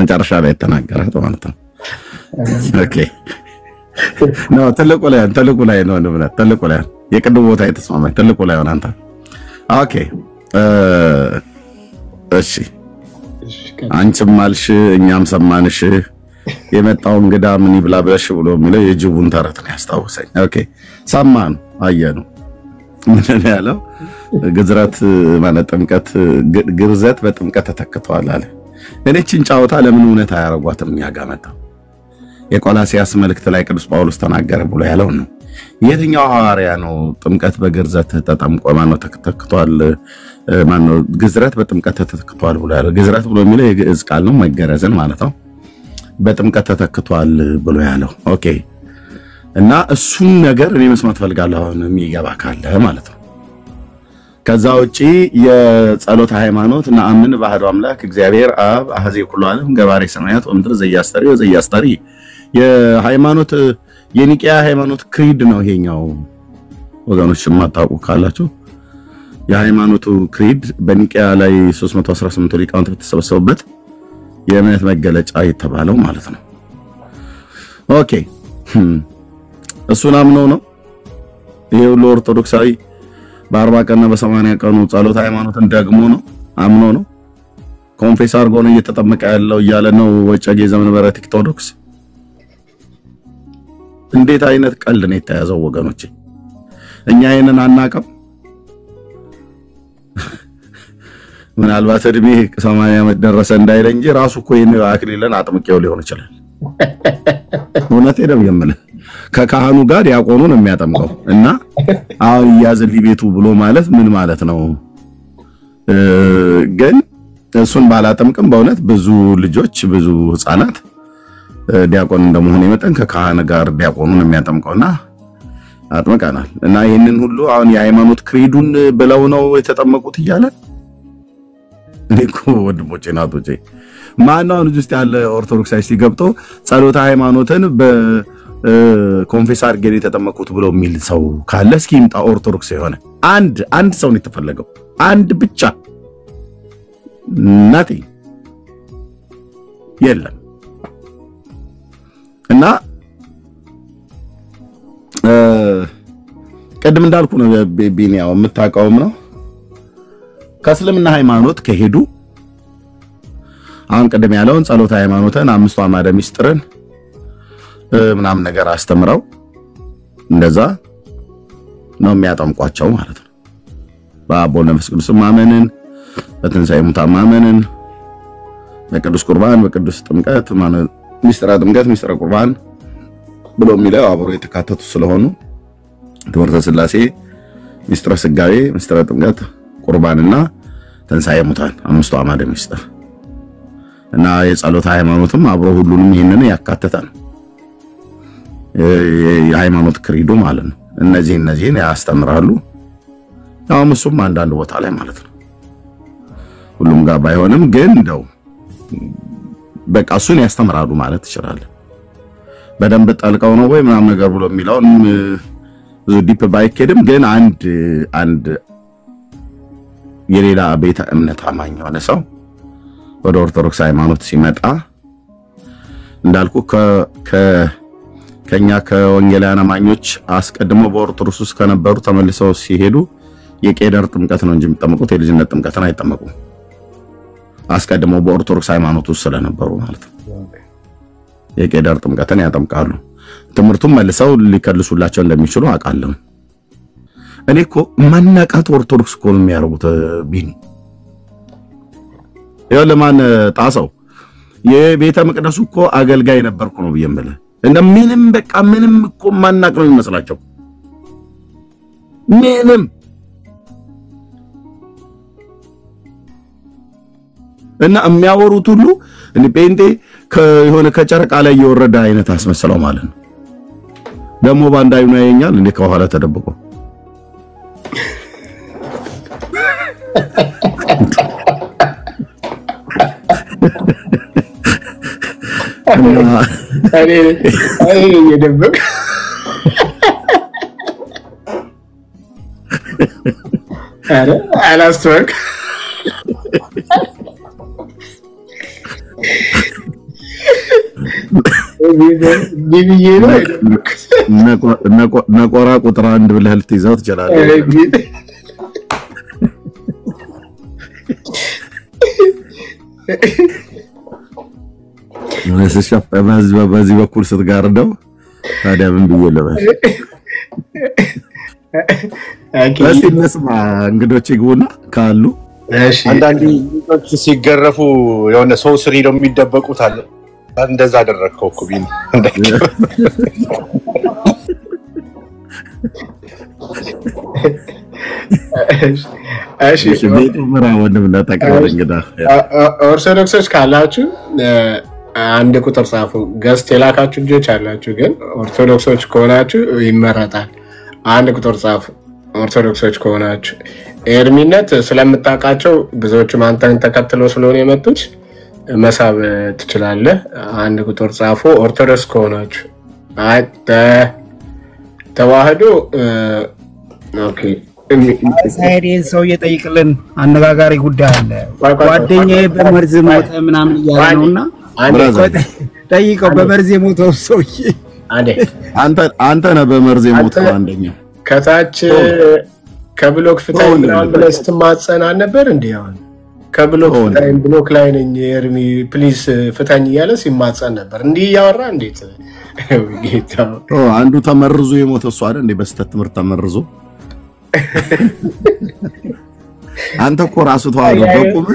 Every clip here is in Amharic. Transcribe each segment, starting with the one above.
መጨረሻ ላይ ተናገራት ማለት ነው። ኦኬ ነው ተልቁ ላይ ነው ነው ተልቁ ላይ የቅድም ቦታ የተስማማኝ ተልቁ ላይ ሆነ አንተ ኦኬ እሺ አንቺም ማልሽ እኛም ሰማንሽ የመጣው እንግዳ ምን ይብላ ብለሽ ብሎ የሚለው የጅቡን ተረት ነው ያስታውሰኝ። ኦኬ ሰማን አየነው ምን ያለው ግዝረት ማለት ጥምቀት ግርዘት በጥምቀት ተተክቷል አለ። እኔችን ጫወታ ለምን እውነት አያረጓትም ያጋመጣው የቆላሲያስ መልእክት ላይ ቅዱስ ጳውሎስ ተናገረ ብሎ ያለው ነው። የትኛው ሐዋርያ ነው ጥምቀት በግርዘት ተጠምቆ ማነው ተተክቷል ማነው ግዝረት በጥምቀት ተተክቷል ብሎ ያለው? ግዝረት ብሎ የሚለው የግዕዝ ቃል ነው መገረዝን ማለት ነው። በጥምቀት ተተክቷል ብሎ ያለው ኦኬ። እና እሱን ነገር እኔ መስማት ፈልጋለሁ አሁን የሚገባ ካለ ማለት ነው። ከዛ ውጪ የጸሎት ሃይማኖት እና አምን በአሐዱ አምላክ እግዚአብሔር አብ አሐዜ ኩሉ ዓለም ገባሬ ሰማያት ወምድር ዘያስተሪ የሃይማኖት የኒቂያ ሃይማኖት ክሪድ ነው ይሄኛው። ወገኖች ማታውቁ ካላችሁ የሃይማኖቱ ክሪድ በኒቂያ ላይ 318 ሊቃውንት ተሰበሰቡበት የእምነት መገለጫ የተባለው ማለት ነው። ኦኬ እሱን አምነው ነው ይሄ ሁሉ ኦርቶዶክሳዊ በ40 ቀንና በ80 ቀኑ ጸሎት ሃይማኖትን ደግሞ ነው አምነው ነው ኮንፌስ አድርጎ ነው እየተጠመቀ ያለው እያለ ነው ወጨጌ ዘመንበረ ኦርቶዶክስ። እንዴት አይነት ቀልድ ነው የተያዘው ወገኖቼ? እኛ ይሄንን አናቀም። ምናልባት እድሜ 80 ዓመት ደረሰ እንዳይል እንጂ ራሱ እኮ ይሄን አክሊልን አጥምቄው ሊሆን ይችላል። እውነቴን ነው የምልህ ከካህኑ ጋር ዲያቆኑን የሚያጠምቀው እና አሁን ያዝልኝ ቤቱ ብሎ ማለት ምን ማለት ነው? ግን እሱን ባላጠምቅም በእውነት ብዙ ልጆች ብዙ ህፃናት ዲያቆን እንደመሆነ መጠን ከካህን ጋር ዲያቆኑን የሚያጠምቀውና አጥምቀናል። እና ይሄንን ሁሉ አሁን የሃይማኖት ክሪዱን ብለው ነው የተጠመቁት እያለ እኮ ወንድሞቼ ናቶቼ ማነው ልጅ ውስጥ ያለ ኦርቶዶክሳዊ ሲገብቶ ጸሎተ ሃይማኖትን በኮንፌስ አድርገን የተጠመቁት ብሎ የሚል ሰው ካለ እስኪ ይምጣ። ኦርቶዶክስ የሆነ አንድ ሰው ነው የተፈለገው፣ አንድ ብቻ ናቲ የለም። እና ቀድም እንዳልኩ ነው ቢኒያው የምታውቀውም ነው ከእስልምና ሃይማኖት ከሄዱ አሁን ቀደም ያለውን ጸሎተ ሃይማኖትን አምስቱ አዕማደ ምስጢርን ምናምን ነገር አስተምረው እንደዛ ነው የሚያጠምቋቸው ማለት ነው። በአብ ወልድ ወመንፈስ ቅዱስ ማመንን በትንሣኤ ሙታን ማመንን በቅዱስ ቁርባን በቅዱስ ጥምቀት ማለት ሚስጥረ ጥምቀት ሚስጥረ ቁርባን ብሎ የሚለው አብሮ የተካተቱ ስለሆኑ ትምህርተ ሥላሴ ሚስጥረ ሥጋዌ ሚስጥረ ጥምቀት ቁርባንና ትንሣኤ ሙታን አምስቱ አዕማደ ምስጢር እና የጸሎት ሃይማኖትም አብሮ ሁሉንም ይሄንን ያካተተ ነው የሃይማኖት ክሪዶ ማለት ነው። እነዚህን ያስተምራሉ። ያው እሱም አንዳንድ ቦታ ላይ ማለት ነው ሁሉም ጋር ባይሆንም ግን እንደው በቃ እሱን ያስተምራሉ ማለት ይችላል። በደንብ ጠልቀው ነው ወይ ምናምን ነገር ብሎ የሚለውን ብዙ ዲፕ ባይኬድም ግን አንድ የሌላ ቤተ እምነት አማኝ የሆነ ሰው ወደ ኦርቶዶክስ ሃይማኖት ሲመጣ እንዳልኩ ከኛ ከወንጌላውያን አማኞች አስቀድሞ በኦርቶዶክስ ውስጥ ከነበሩ ተመልሰው ሲሄዱ የቄደር ጥምቀት ነው እንጂ የሚጠመቁት የልጅነት ጥምቀትን አይጠመቁም። አስቀድሞ በኦርቶዶክስ ሃይማኖት ውስጥ ስለነበሩ ማለት ነው የቄደር ጥምቀትን ያጠምቃሉ። ትምህርቱም መልሰው ሊከልሱላቸው እንደሚችሉ አውቃለሁ። እኔ እኮ ማናቃት ኦርቶዶክስ እኮ ነው የሚያረጉት ቢኒ ያው ለማን ጣሰው የቤተ መቅደሱ እኮ አገልጋይ ነበርኩ ነው ብየምለ እንደ ምንም እኮ ማናቅ ነው የሚመስላቸው ምንም እና የሚያወሩት ሁሉ እኔ ጴንጤ ከሆነ ከጨረቃ ላይ የወረደ አይነት አስመስለው ማለት ነው። ደሞ ባንዳዩ ነው ያየኛል እንዴ ከኋላ ተደብቆ አይ የደበቅ አላስተዋልክ ቢቢዬ ነው ነቆራ ቁጥር 1 ብለህ ልትይዘው ትችላለህ። መስሻፍ በዚህ በኩል ስትጋርደው ታዲያ ምን ብየለበስ እስቲ እንስማ እንግዶች ይግቡና ካሉ አንዳንድ ልጆች ሲገረፉ የሆነ ሰው ስሪ ነው የሚደበቁት አለ እንደዛ አደረከው እኮ ቢን እሺ ቤቱ ምራ ወንድም ለተቀበል እንግዳ ኦርቶዶክሶች ካላችሁ አንድ ቁጥር ጻፉ። ገስት የላካችሁ ልጆች አላችሁ ግን ኦርቶዶክሶች ከሆናችሁ ይመረጣል። አንድ ቁጥር ጻፉ ኦርቶዶክሶች ከሆናችሁ። ኤርሚነት ስለምታውቃቸው ብዙዎቹ አንተን ተከትለው ስለሆነ የመጡት መሳብ ትችላለህ። አንድ ቁጥር ጻፉ ኦርቶዶክስ ከሆናችሁ። ተዋህዶ ኦኬ ሳይሬን ሰው እየጠይቅልን አነጋጋሪ ጉዳይ አለ። ጓደኛዬ በመርዝ ሞተ ምናምን እያለ ነውና ጠይቀው በመርዝ የሞተው ሰውዬ አንተ ነህ በመርዝ የሞተው አንደኛ ከታች ከብሎክ ፍታይ ምናምን ብለህ ስትማጸን ነበር እንዴ? አሁን ከብሎክ ፍታይ ብሎክ ላይ ነኝ ኤርሚ ፕሊዝ ፍታኝ እያለ ሲማጸን ነበር። እንዲህ ያወራ እንዴት ጌታው አንዱ ተመርዞ የሞተው እሱ አይደል እንዴ? በስተት ትምህርት ተመርዞ አንተ እኮ ራሱ ተዋህዶ በቁም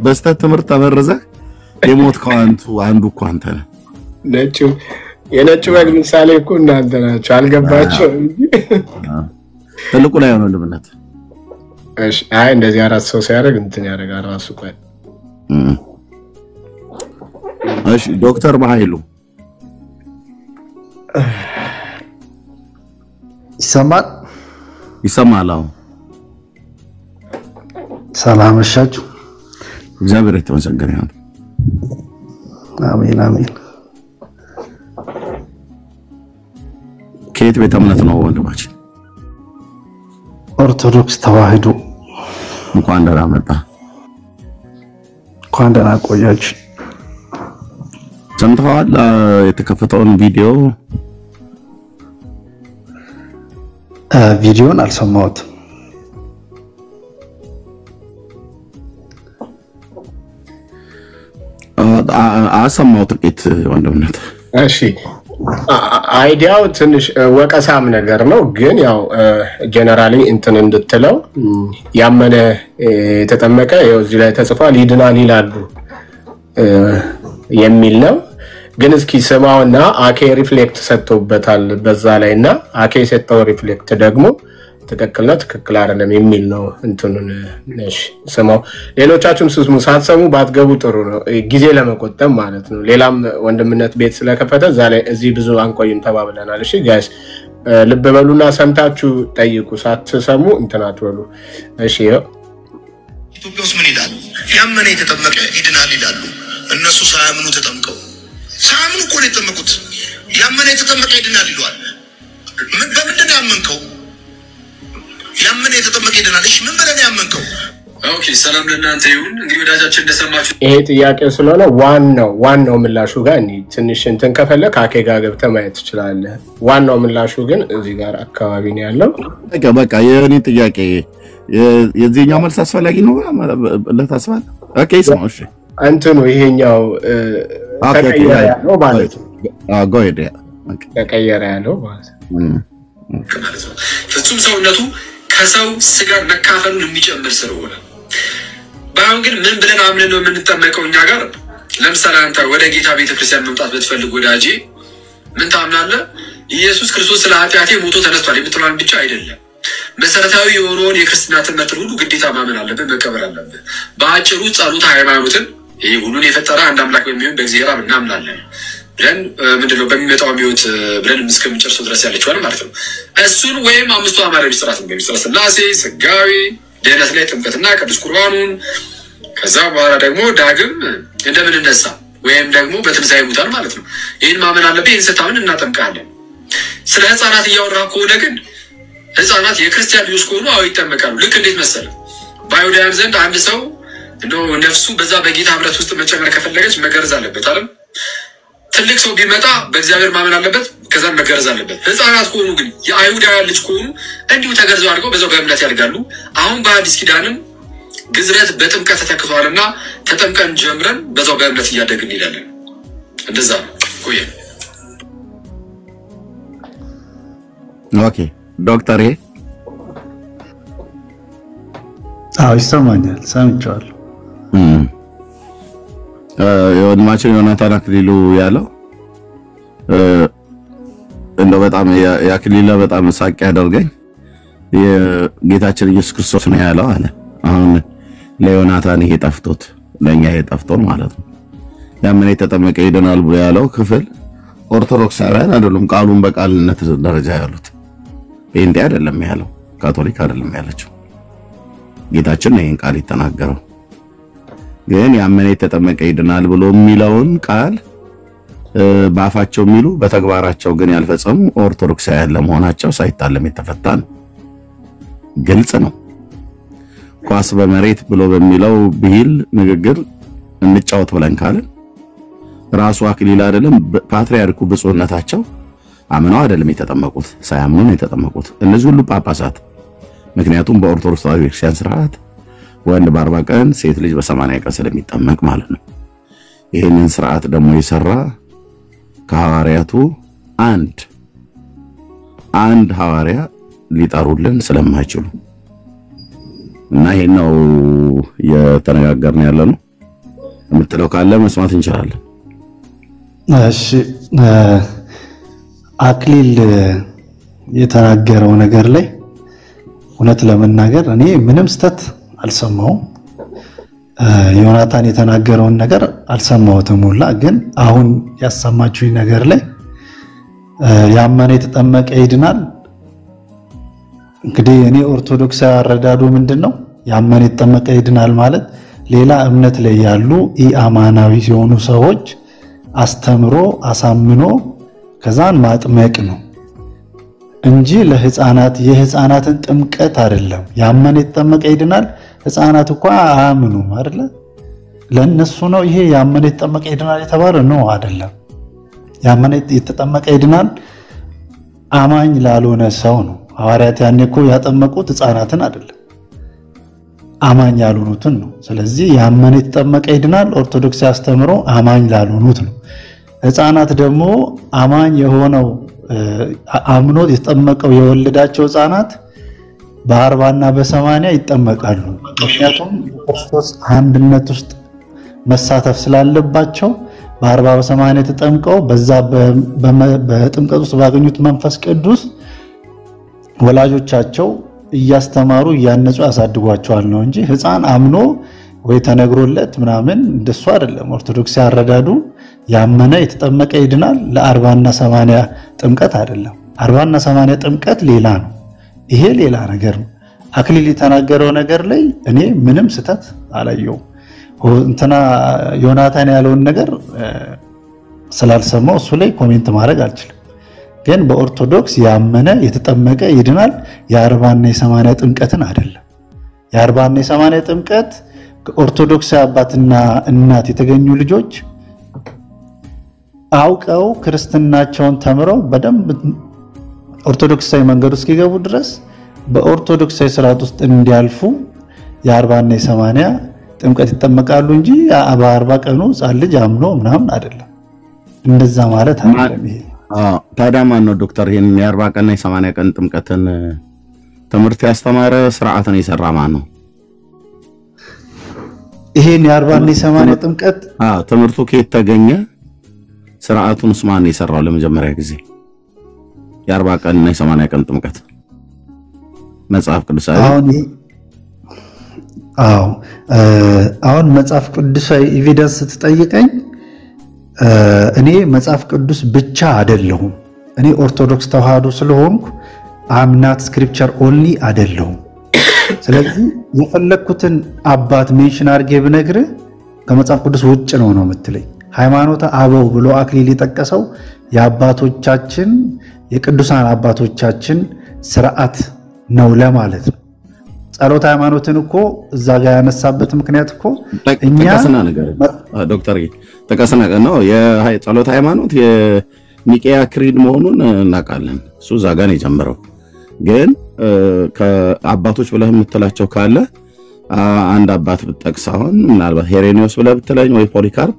በስተት ትምህርት ተመርዘ የሞትከው አንዱ እኮ አንተ ነህ። የነጭ በግ ምሳሌ እኮ እናንተ ናችሁ። አልገባቸው እንጂ ትልቁ ላይ ሆኖ ልብነት እሺ አይ እንደዚህ አራት ሰው ሲያደርግ እንትን ያደርጋል ራሱ ቆይ እሺ ዶክተር በኃይሉ ይሰማል አዎ ሰላም አሻችሁ እግዚአብሔር የተመሰገነ ይሁን አሜን አሜን ከየት ቤተ እምነት ነው ወንድማችን? ኦርቶዶክስ ተዋህዶ። እንኳን ደህና መጣ። እንኳን ደህና ቆያችሁ። ሰምተዋል የተከፈተውን ቪዲዮን አልሰማሁትም። አሰማሁት ጥቂት ወንድምነት። እሺ አይዲያው ትንሽ ወቀሳም ነገር ነው ግን ያው ጀነራሊ እንትን እንድትለው ያመነ የተጠመቀ ያው እዚህ ላይ ተጽፏል ይድናል ይላሉ የሚል ነው። ግን እስኪ ስማውና አኬ ሪፍሌክት ሰጥቶበታል በዛ ላይና አኬ ሰጠው ሪፍሌክት ደግሞ ትክክል ነው ትክክል አይደለም የሚል ነው እንትኑን ነሽ ስማው። ሌሎቻችሁም ስሙ ሳትሰሙ ባትገቡ ጥሩ ነው ጊዜ ለመቆጠብ ማለት ነው። ሌላም ወንድምነት ቤት ስለከፈተ እዛ ላይ እዚህ ብዙ አንቆይም ተባብለናል። እሺ ጋይስ ልብ በሉና ሰምታችሁ ጠይቁ ሳትሰሙ እንትን አትበሉ። እሺ ኢትዮጵያ ውስጥ ምን ይላል? ያመነ የተጠመቀ ይድናል ይላሉ። እነሱ ሳያምኑ ተጠምቀው ሳያምኑ እኮ ነው የተጠመቁት። ያመነ የተጠመቀ ይድናል ይሏል። በምንድን ነው ያመንከው? ያመነ የተጠመቀ ይድናል። እሺ ምን ብለን ያመንከው? ኦኬ ሰላም ለእናንተ ይሁን። እንግዲህ ወዳጃችን እንደሰማችሁ ይሄ ጥያቄ ስለሆነ ዋናው ምላሹ ጋር እኔ ትንሽ እንትን ከፈለክ አኬ ጋር ገብተህ ማየት ትችላለህ። ዋናው ምላሹ ግን እዚህ ጋር አካባቢ ነው ያለው። በቃ የኔ ጥያቄ የዚህኛው መልስ አስፈላጊ ነው ለታስባል። ኦኬ ስማው እሺ እንትኑ ይሄኛው ተቀየረ ያለው ማለት ነው። ጎይደ ተቀየረ ያለው ማለት ነው። ፍጹም ሰውነቱ ከሰው ስጋ መካፈሉን የሚጨምር ስለሆነ ባሁን ግን ምን ብለን አምነን ነው የምንጠመቀው? እኛ ጋር ለምሳሌ አንተ ወደ ጌታ ቤተክርስቲያን መምጣት ብትፈልግ ወዳጄ ምን ታምናለህ? ኢየሱስ ክርስቶስ ስለ ኃጢአቴ ሞቶ ተነስቷል የምትለውን ብቻ አይደለም መሰረታዊ የሆነውን የክርስትና ትምህርት ሁሉ ግዴታ ማመን አለብን፣ መቀበል አለብን። በአጭሩ ጸሎት ሃይማኖትን ይሄ ሁሉን የፈጠረ አንድ አምላክ በሚሆን በእግዚአብሔር አብ እናምናለን ብለን ምንድነው በሚመጣው ህይወት ብለን እስከምንጨርሰው ድረስ ያለችዋል ማለት ነው። እሱን ወይም አምስቱ አማረ ምስጢራት ነው ምስጢረ ሥላሴ ስጋዊ ድህነት ላይ ጥምቀትና ቅዱስ ቁርባኑን ከዛ በኋላ ደግሞ ዳግም እንደምንነሳ ወይም ደግሞ በትንሣኤ ሙታን ማለት ነው። ይህን ማመን አለብን። ይህን ስታምን እናጠምቃለን። ስለ ህፃናት እያወራህ ከሆነ ግን ህፃናት የክርስቲያን ልጆች ከሆኑ አዎ ይጠመቃሉ። ልክ እንዴት መሰለህ? በአይሁዳውያን ዘንድ አንድ ሰው እንደው ነፍሱ በዛ በጌታ ህብረት ውስጥ መጨመር ከፈለገች መገረዝ አለበት አይደል? ትልቅ ሰው ቢመጣ በእግዚአብሔር ማመን አለበት፣ ከዛ መገረዝ አለበት። ህፃናት ከሆኑ ግን የአይሁዳውያን ልጅ ከሆኑ እንዲሁ ተገርዘው አድርገው በዛው በእምነት ያድጋሉ። አሁን በአዲስ ኪዳንም ግዝረት በጥምቀት ተተክቷልና ተጠምቀን ጀምረን በዛው በእምነት እያደግን እንሄዳለን። እንደዛ ነው። ቆየ ኦኬ ዶክተር ይሰማኛል፣ ሰምቻለሁ። የወንድማችን ዮናታን አክሊሉ ያለው እንደው በጣም የአክሊላ በጣም ሳቅ ያደርገኝ የጌታችን ኢየሱስ ክርስቶስ ነው ያለው አለ። አሁን ለዮናታን ይሄ ጠፍቶት ለኛ ይሄ ጠፍቶን ማለት ነው። ያመነ የተጠመቀ ይድናል ብሎ ያለው ክፍል ኦርቶዶክሳውያን አይደሉም፣ ቃሉን በቃልነት ደረጃ ያሉት ጴንጤ አይደለም ያለው፣ ካቶሊክ አይደለም ያለችው። ጌታችን ይሄን ቃል የተናገረው ግን ያመነ የተጠመቀ ይድናል ብሎ የሚለውን ቃል በአፋቸው የሚሉ በተግባራቸው ግን ያልፈጸሙ ኦርቶዶክሳውያን ለመሆናቸው ሳይታለም የተፈታ ነው። ግልጽ ነው። ኳስ በመሬት ብሎ በሚለው ብሂል ንግግር እንጫወት ብለን ካልን ራሱ አክሊል አይደለም ፓትርያርኩ ብፁዕነታቸው አምነው አይደለም የተጠመቁት፣ ሳያምኑ ነው የተጠመቁት እነዚህ ሁሉ ጳጳሳት። ምክንያቱም በኦርቶዶክስ ተዋሕዶ ቤተክርስቲያን ስርዓት ወንድ በ40 ቀን ሴት ልጅ በ80 ቀን ስለሚጠመቅ ማለት ነው። ይሄንን ስርዓት ደግሞ የሰራ ከሐዋርያቱ አንድ ሐዋርያ ሊጠሩልን ስለማይችሉ እና ይሄን ነው የተነጋገርን ያለነው። የምትለው ካለ መስማት እንችላለን። እሺ አክሊል የተናገረው ነገር ላይ እውነት ለመናገር እኔ ምንም ስተት አልሰማውም። ዮናታን የተናገረውን ነገር አልሰማሁትም ሁላ። ግን አሁን ያሰማችሁኝ ነገር ላይ ያመነ የተጠመቀ ይድናል። እንግዲህ እኔ ኦርቶዶክሳዊ አረዳዱ ምንድነው? ያመነ የተጠመቀ ይድናል ማለት ሌላ እምነት ላይ ያሉ ኢአማናዊ የሆኑ ሰዎች አስተምሮ አሳምኖ ከዛን ማጥመቅ ነው እንጂ ለህፃናት የህፃናትን ጥምቀት አይደለም። ያመነ የተጠመቀ ይድናል። ህፃናት እኮ አያምኑም አይደለ? ለነሱ ነው ይሄ ያመነ የተጠመቀ ይድናል የተባለ ነው አይደለም። ያመነ የተጠመቀ ይድናል አማኝ ላልሆነ ሰው ነው። ሐዋርያት ያኔ እኮ ያጠመቁት ህፃናትን አይደለም አማኝ ያልሆኑትን ነው። ስለዚህ ያመነ የተጠመቀ ይድናል ኦርቶዶክስ ያስተምሮ አማኝ ላልሆኑት ነው። ህፃናት ደግሞ አማኝ የሆነው አምኖ የተጠመቀው የወለዳቸው ህፃናት በ40 እና በ80 ይጠመቃሉ። ምክንያቱም ክርስቶስ አንድነት ውስጥ መሳተፍ ስላለባቸው በ40 በ80 ተጠምቀው በዛ በጥምቀት ውስጥ ባገኙት መንፈስ ቅዱስ ወላጆቻቸው እያስተማሩ እያነጹ ያሳድጓቸዋል ነው እንጂ ህፃን አምኖ ወይ ተነግሮለት ምናምን እንደሱ አይደለም። ኦርቶዶክስ ያረዳዱ ያመነ የተጠመቀ ይድናል ለ40 እና 80 ጥምቀት አይደለም። 40 እና 80 ጥምቀት ሌላ ነው። ይሄ ሌላ ነገር ነው። አክሊል የተናገረው ነገር ላይ እኔ ምንም ስተት አላየው። እንትና ዮናታን ያለውን ነገር ስላልሰማው እሱ ላይ ኮሜንት ማድረግ አልችልም። ግን በኦርቶዶክስ ያመነ የተጠመቀ ይድናል የ40 እና የ80 ጥምቀትን አይደለም። የ40 እና የ80 ጥምቀት ከኦርቶዶክስ አባትና እናት የተገኙ ልጆች አውቀው ክርስትናቸውን ተምረው በደንብ ኦርቶዶክሳዊ መንገድ ውስጥ እስኪገቡ ድረስ በኦርቶዶክሳዊ ስርዓት ውስጥ እንዲያልፉ የ40 እና የ80 ጥምቀት ይጠመቃሉ እንጂ በ40 ቀኑ ጻል ልጅ አምኖ ምናምን አይደለም። እንደዛ ማለት አይደለም። ይሄ ታዲያ ማን ነው ዶክተር ይሄን የ40 ቀን እና የ80 ቀን ጥምቀትን ትምህርት ያስተማረ ስርዓትን የሰራ ማን ነው? ይሄን የ40 እና የ80 ጥምቀት ትምህርቱ ከየት ተገኘ? ስርዓቱንስ ማን የሰራው ለመጀመሪያ ጊዜ? የ40 ቀን እና የ80 ቀን ጥምቀት መጽሐፍ ቅዱሳዊ አሁን መጽሐፍ ቅዱሳዊ ኤቪደንስ ትጠይቀኝ እኔ መጽሐፍ ቅዱስ ብቻ አይደለሁም። እኔ ኦርቶዶክስ ተዋህዶ ስለሆንኩ አምናት ስክሪፕቸር ኦንሊ አይደለሁም። ስለዚህ የፈለኩትን አባት ሜንሽን አድርጌ ብነግርህ ከመጽሐፍ ቅዱስ ውጭ ነው የምትለኝ። ሃይማኖተ አበው ብሎ አክሊል የጠቀሰው የአባቶቻችን የቅዱሳን አባቶቻችን ስርዓት ነው ለማለት ነው። ጸሎት ሃይማኖትን እኮ እዛ ጋር ያነሳበት ምክንያት እኮ እኛ ዶክተር ተቀስነ ነው የጸሎት ሃይማኖት የኒቄያ ክሪድ መሆኑን እናውቃለን። እሱ ዛጋ ነው የጀመረው። ግን ከአባቶች ብለህ የምትላቸው ካለ አንድ አባት ብትጠቅስ አሁን ምናልባት ሄሬኒዮስ ብለህ ብትለኝ ወይ ፖሊካርፕ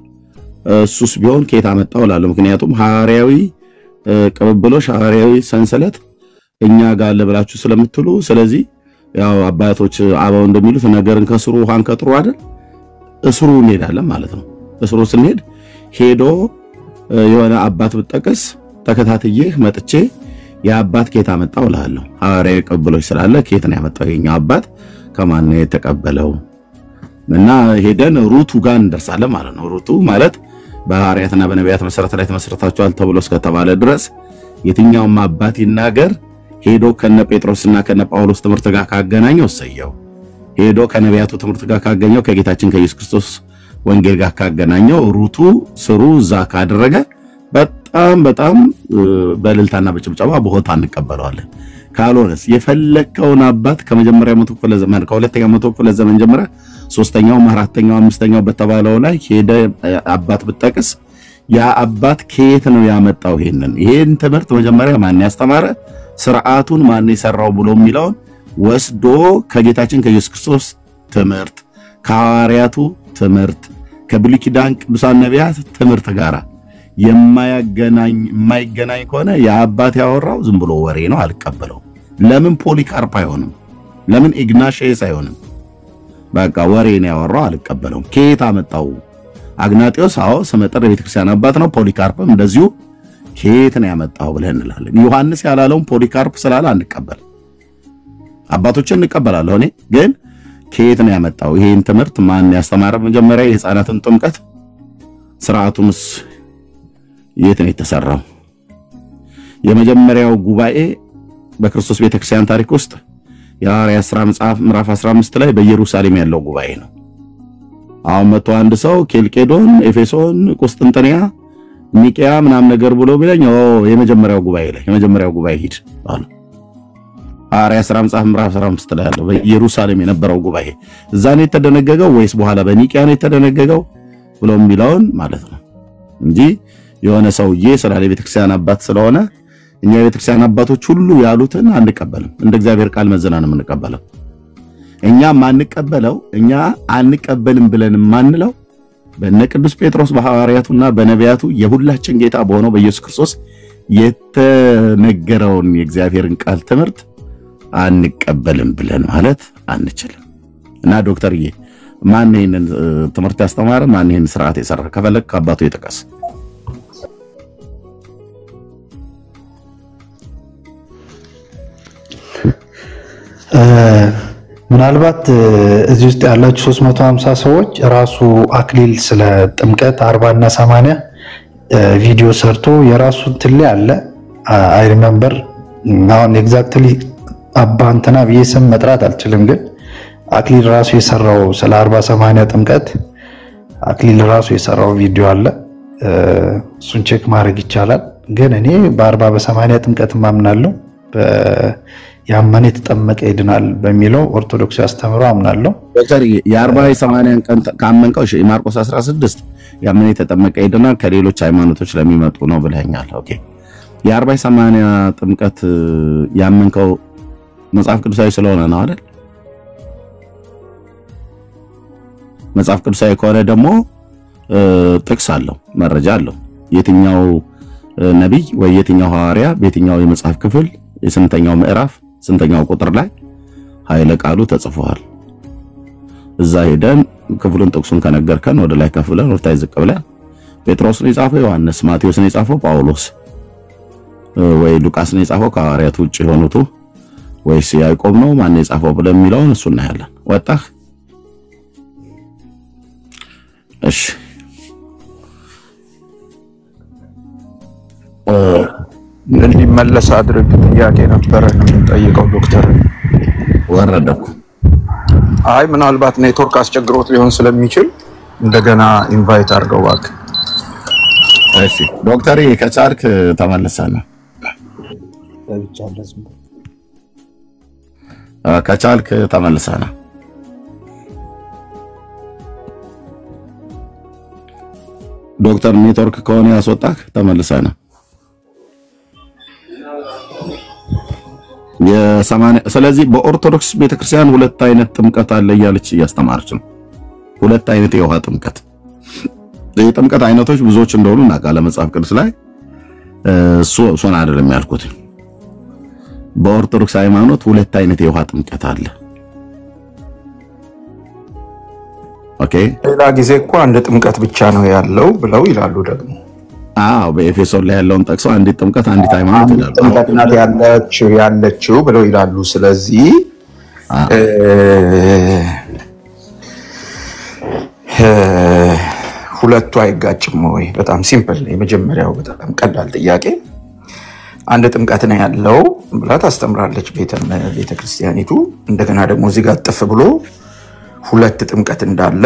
እሱስ ቢሆን ከየት አመጣው እላለሁ። ምክንያቱም ሐዋርያዊ ቅብብሎሽ ሐዋርያዊ ሰንሰለት እኛ ጋር አለ ብላችሁ ስለምትሉ፣ ስለዚህ ያው አባቶች አባው እንደሚሉት ነገርን ከስሩ ውሃን ከጥሩ አይደል እስሩ እንሄዳለን ማለት ነው። እስሩ ስንሄድ ሄዶ የሆነ አባት ብትጠቅስ ተከታትዬ መጥቼ የአባት ከየት አመጣው እላለሁ። ሐዋርያዊ ቅብብሎሽ ስላለ ከየት ነው ያመጣው የኛ አባት ከማን ነው የተቀበለው? እና ሄደን ሩቱ ጋር እንደርሳለን ማለት ነው። ሩቱ ማለት በሐዋርያትና በነቢያት መሰረት ላይ ተመስርታችኋል ተብሎ እስከተባለ ድረስ የትኛውም አባት ይናገር ሄዶ ከነ ጴጥሮስና ከነ ጳውሎስ ትምህርት ጋር ካገናኘው ሰየው፣ ሄዶ ከነቢያቱ ትምህርት ጋር ካገኘው ከጌታችን ከኢየሱስ ክርስቶስ ወንጌል ጋር ካገናኘው ሩቱ ስሩ እዛ ካደረገ በጣም በእልልታና በጭብጨባ በሆታ እንቀበለዋለን። ካልሆነስ የፈለከውን አባት ከመጀመሪያው መቶ ክፍለ ዘመን ከሁለተኛው መቶ ክፍለ ዘመን ጀምረ ሶስተኛው አራተኛው አምስተኛው በተባለው ላይ ሄደ አባት ብትጠቅስ ያ አባት ከየት ነው ያመጣው? ይሄን ትምህርት መጀመሪያ ማን ያስተማረ ስርዓቱን ማን የሰራው ብሎ የሚለውን ወስዶ ከጌታችን ከኢየሱስ ክርስቶስ ትምህርት ከሐዋርያቱ ትምህርት ከብሉይ ኪዳን ቅዱሳን ነቢያት ትምህርት ጋራ የማይገናኝ ከሆነ የአባት ያወራው ዝም ብሎ ወሬ ነው፣ አልቀበለው። ለምን ፖሊካርፕ አይሆንም? ለምን ኢግናሽየስ አይሆንም? በቃ ወሬ ነው ያወራው፣ አልቀበለው። ከየት አመጣው? አግናጢዮስ አዎ ስመጥር የቤተክርስቲያን አባት ነው። ፖሊካርፕም እንደዚሁ ከየት ነው ያመጣው ብለን እንላለን። ዮሐንስ ያላለውን ፖሊካርፕ ስላለ አንቀበል። አባቶችን እንቀበላለሁ እኔ ግን ከየት ነው ያመጣው? ይሄን ትምህርት ማን ያስተማረ? መጀመሪያ የሕፃናትን ጥምቀት ስርዓቱንስ የት ነው የተሰራው? የመጀመሪያው ጉባኤ በክርስቶስ ቤተክርስቲያን ታሪክ ውስጥ የሐዋርያት ሥራ መጽሐፍ ምዕራፍ 15 ላይ በኢየሩሳሌም ያለው ጉባኤ ነው። አሁን መጥቶ አንድ ሰው ኬልቄዶን፣ ኤፌሶን፣ ቁስጥንጥንያ፣ ኒቄያ ምናምን ነገር ብሎ ቢለኝ የመጀመሪያው ጉባኤ ላይ የመጀመሪያው ጉባኤ ሂድ አለ። ሐዋርያት ሥራ መጽሐፍ ምዕራፍ 15 ላይ ያለው በኢየሩሳሌም የነበረው ጉባኤ እዛ ነው የተደነገገው ወይስ በኋላ በኒቄያ ነው የተደነገገው ብሎ የሚለውን ማለት ነው እንጂ የሆነ ሰውዬ ስላለ ቤተክርስቲያን አባት ስለሆነ እኛ የቤተክርስቲያን አባቶች ሁሉ ያሉትን አንቀበልም። እንደ እግዚአብሔር ቃል መዘናን የምንቀበለው እኛ አንቀበልም ብለን ማንለው በእነ ቅዱስ ጴጥሮስ በሐዋርያቱና በነቢያቱ የሁላችን ጌታ በሆነው በኢየሱስ ክርስቶስ የተነገረውን የእግዚአብሔርን ቃል ትምህርት አንቀበልም ብለን ማለት አንችልም። እና ዶክተርዬ ማን ይሄንን ትምህርት ያስተማረ? ማን ይሄን ስርዓት የሰራ? ከፈለክ አባቱ ይጥቀስ። ምናልባት እዚህ ውስጥ ያላችሁ 350 ሰዎች ራሱ አክሊል ስለ ጥምቀት 40 እና 80 ቪዲዮ ሰርቶ የራሱ ትል አለ። አይ ሪሜምበር ናውን ኤግዛክትሊ አባ እንትና ብዬ ስም መጥራት አልችልም፣ ግን አክሊል ራሱ የሰራው ስለ 40 80 ጥምቀት አክሊል ራሱ የሰራው ቪዲዮ አለ። እሱን ቼክ ማድረግ ይቻላል። ግን እኔ በ40 በ80 ጥምቀት ማምናለሁ። ያመነ የተጠመቀ ይድናል በሚለው ኦርቶዶክስ ያስተምሩ አምናለሁ። ዶክተር የ40 80 ቀን ካመንከው እሺ ማርቆስ 16 ያመነ የተጠመቀ ይድናል ከሌሎች ሃይማኖቶች ለሚመጡ ነው ብለኛል። ኦኬ የ40 80 ጥምቀት ያመንከው መጽሐፍ ቅዱሳዊ ስለሆነ ነው አይደል? መጽሐፍ ቅዱሳዊ ከሆነ ደግሞ ጥቅስ አለው፣ መረጃ አለው። የትኛው ነብይ ወይ የትኛው ሐዋርያ በየትኛው የመጽሐፍ ክፍል የስንተኛው ምዕራፍ ስንተኛው ቁጥር ላይ ኃይለ ቃሉ ተጽፏል? እዛ ሄደን ክፍሉን ጥቅሱን ከነገርከን ወደ ላይ ከፍ ብለን ወርታይ ዝቅ ብለን ጴጥሮስ ነው የጻፈው፣ ዮሐንስ፣ ማቴዎስ ነው የጻፈው፣ ጳውሎስ ወይ ሉቃስ ነው የጻፈው ከሐዋርያት ውጭ የሆኑት ወይስ ያዕቆብ ነው ማን ነው የጻፈው ብለን የሚለውን እሱ እናያለን። ወጣህ? እሺ እንዲመለስ አድርግ ጥያቄ ነበረ የምንጠይቀው ዶክተር ወረደኩ። አይ ምናልባት ኔትወርክ አስቸግሮት ሊሆን ስለሚችል እንደገና ኢንቫይት አድርገው እባክህ። እሺ ዶክተር ከቻልክ ተመለሳለህ። ከቻልክ ተመለሳለህ። ዶክተር ኔትወርክ ከሆነ ያስወጣክ ተመልሰና ስለዚህ በኦርቶዶክስ ቤተክርስቲያን ሁለት አይነት ጥምቀት አለ እያለች እያስተማረች ነው። ሁለት አይነት የውሃ ጥምቀት። የጥምቀት አይነቶች ብዙዎች እንደሆኑ እናውቃለን መጽሐፍ ቅዱስ ላይ እሱን አይደለም ያልኩት። በኦርቶዶክስ ሃይማኖት ሁለት አይነት የውሃ ጥምቀት አለ። ኦኬ ሌላ ጊዜ እኮ አንድ ጥምቀት ብቻ ነው ያለው ብለው ይላሉ ደግሞ። በኤፌሶን ላይ ያለውን ጠቅሰው አንዲት ጥምቀት አንዲት ሃይማኖት ይላሉ። ጥምቀት ናት ያለችው ብለው ይላሉ። ስለዚህ ሁለቱ አይጋጭም ወይ? በጣም ሲምፕል ነው። የመጀመሪያው በጣም ቀላል ጥያቄ አንድ ጥምቀት ነው ያለው ብላ ታስተምራለች ቤተክርስቲያኒቱ። እንደገና ደግሞ እዚህ ጋር ጥፍ ብሎ ሁለት ጥምቀት እንዳለ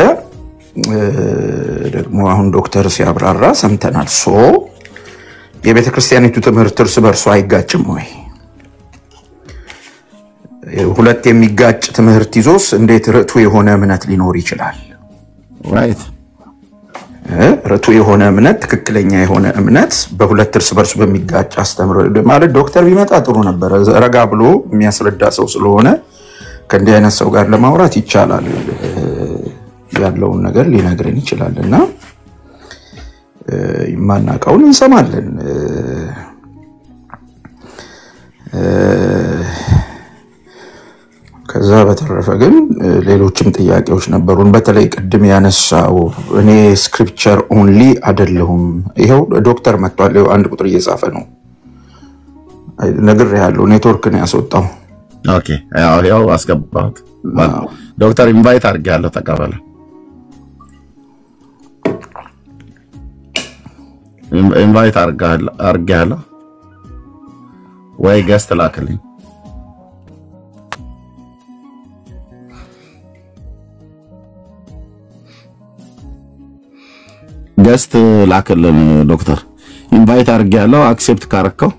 ደግሞ አሁን ዶክተር ሲያብራራ ሰምተናል። የቤተክርስቲያኒቱ ትምህርት እርስ በርሱ አይጋጭም ወይ? ሁለት የሚጋጭ ትምህርት ይዞስ እንዴት ርቱ የሆነ እምነት ሊኖር ይችላል? ራይት ርቱ የሆነ እምነት ትክክለኛ የሆነ እምነት በሁለት እርስ በርሱ በሚጋጭ አስተምሮ ማለት ዶክተር ቢመጣ ጥሩ ነበር። ረጋ ብሎ የሚያስረዳ ሰው ስለሆነ ከእንዲህ አይነት ሰው ጋር ለማውራት ይቻላል። ያለውን ነገር ሊነግረን ይችላልና የማናውቀውን እንሰማለን። ከዛ በተረፈ ግን ሌሎችም ጥያቄዎች ነበሩን። በተለይ ቅድም ያነሳው እኔ ስክሪፕቸር ኦንሊ አይደለሁም። ይሄው ዶክተር መጥቷል። አንድ ቁጥር እየጻፈ ነው። ነግሬሃለሁ። ኔትወርክ ነው ያስወጣው። ኦኬ ያው አስገባሁት። ዶክተር ኢንቫይት አድርጌያለሁ፣ ተቀበለ። ኢንቫይት አድርጌያለሁ ወይ ገስት ላክልኝ። ገስት ላክልን ዶክተር። ኢንቫይት አድርጌያለሁ፣ አክሴፕት ካረከው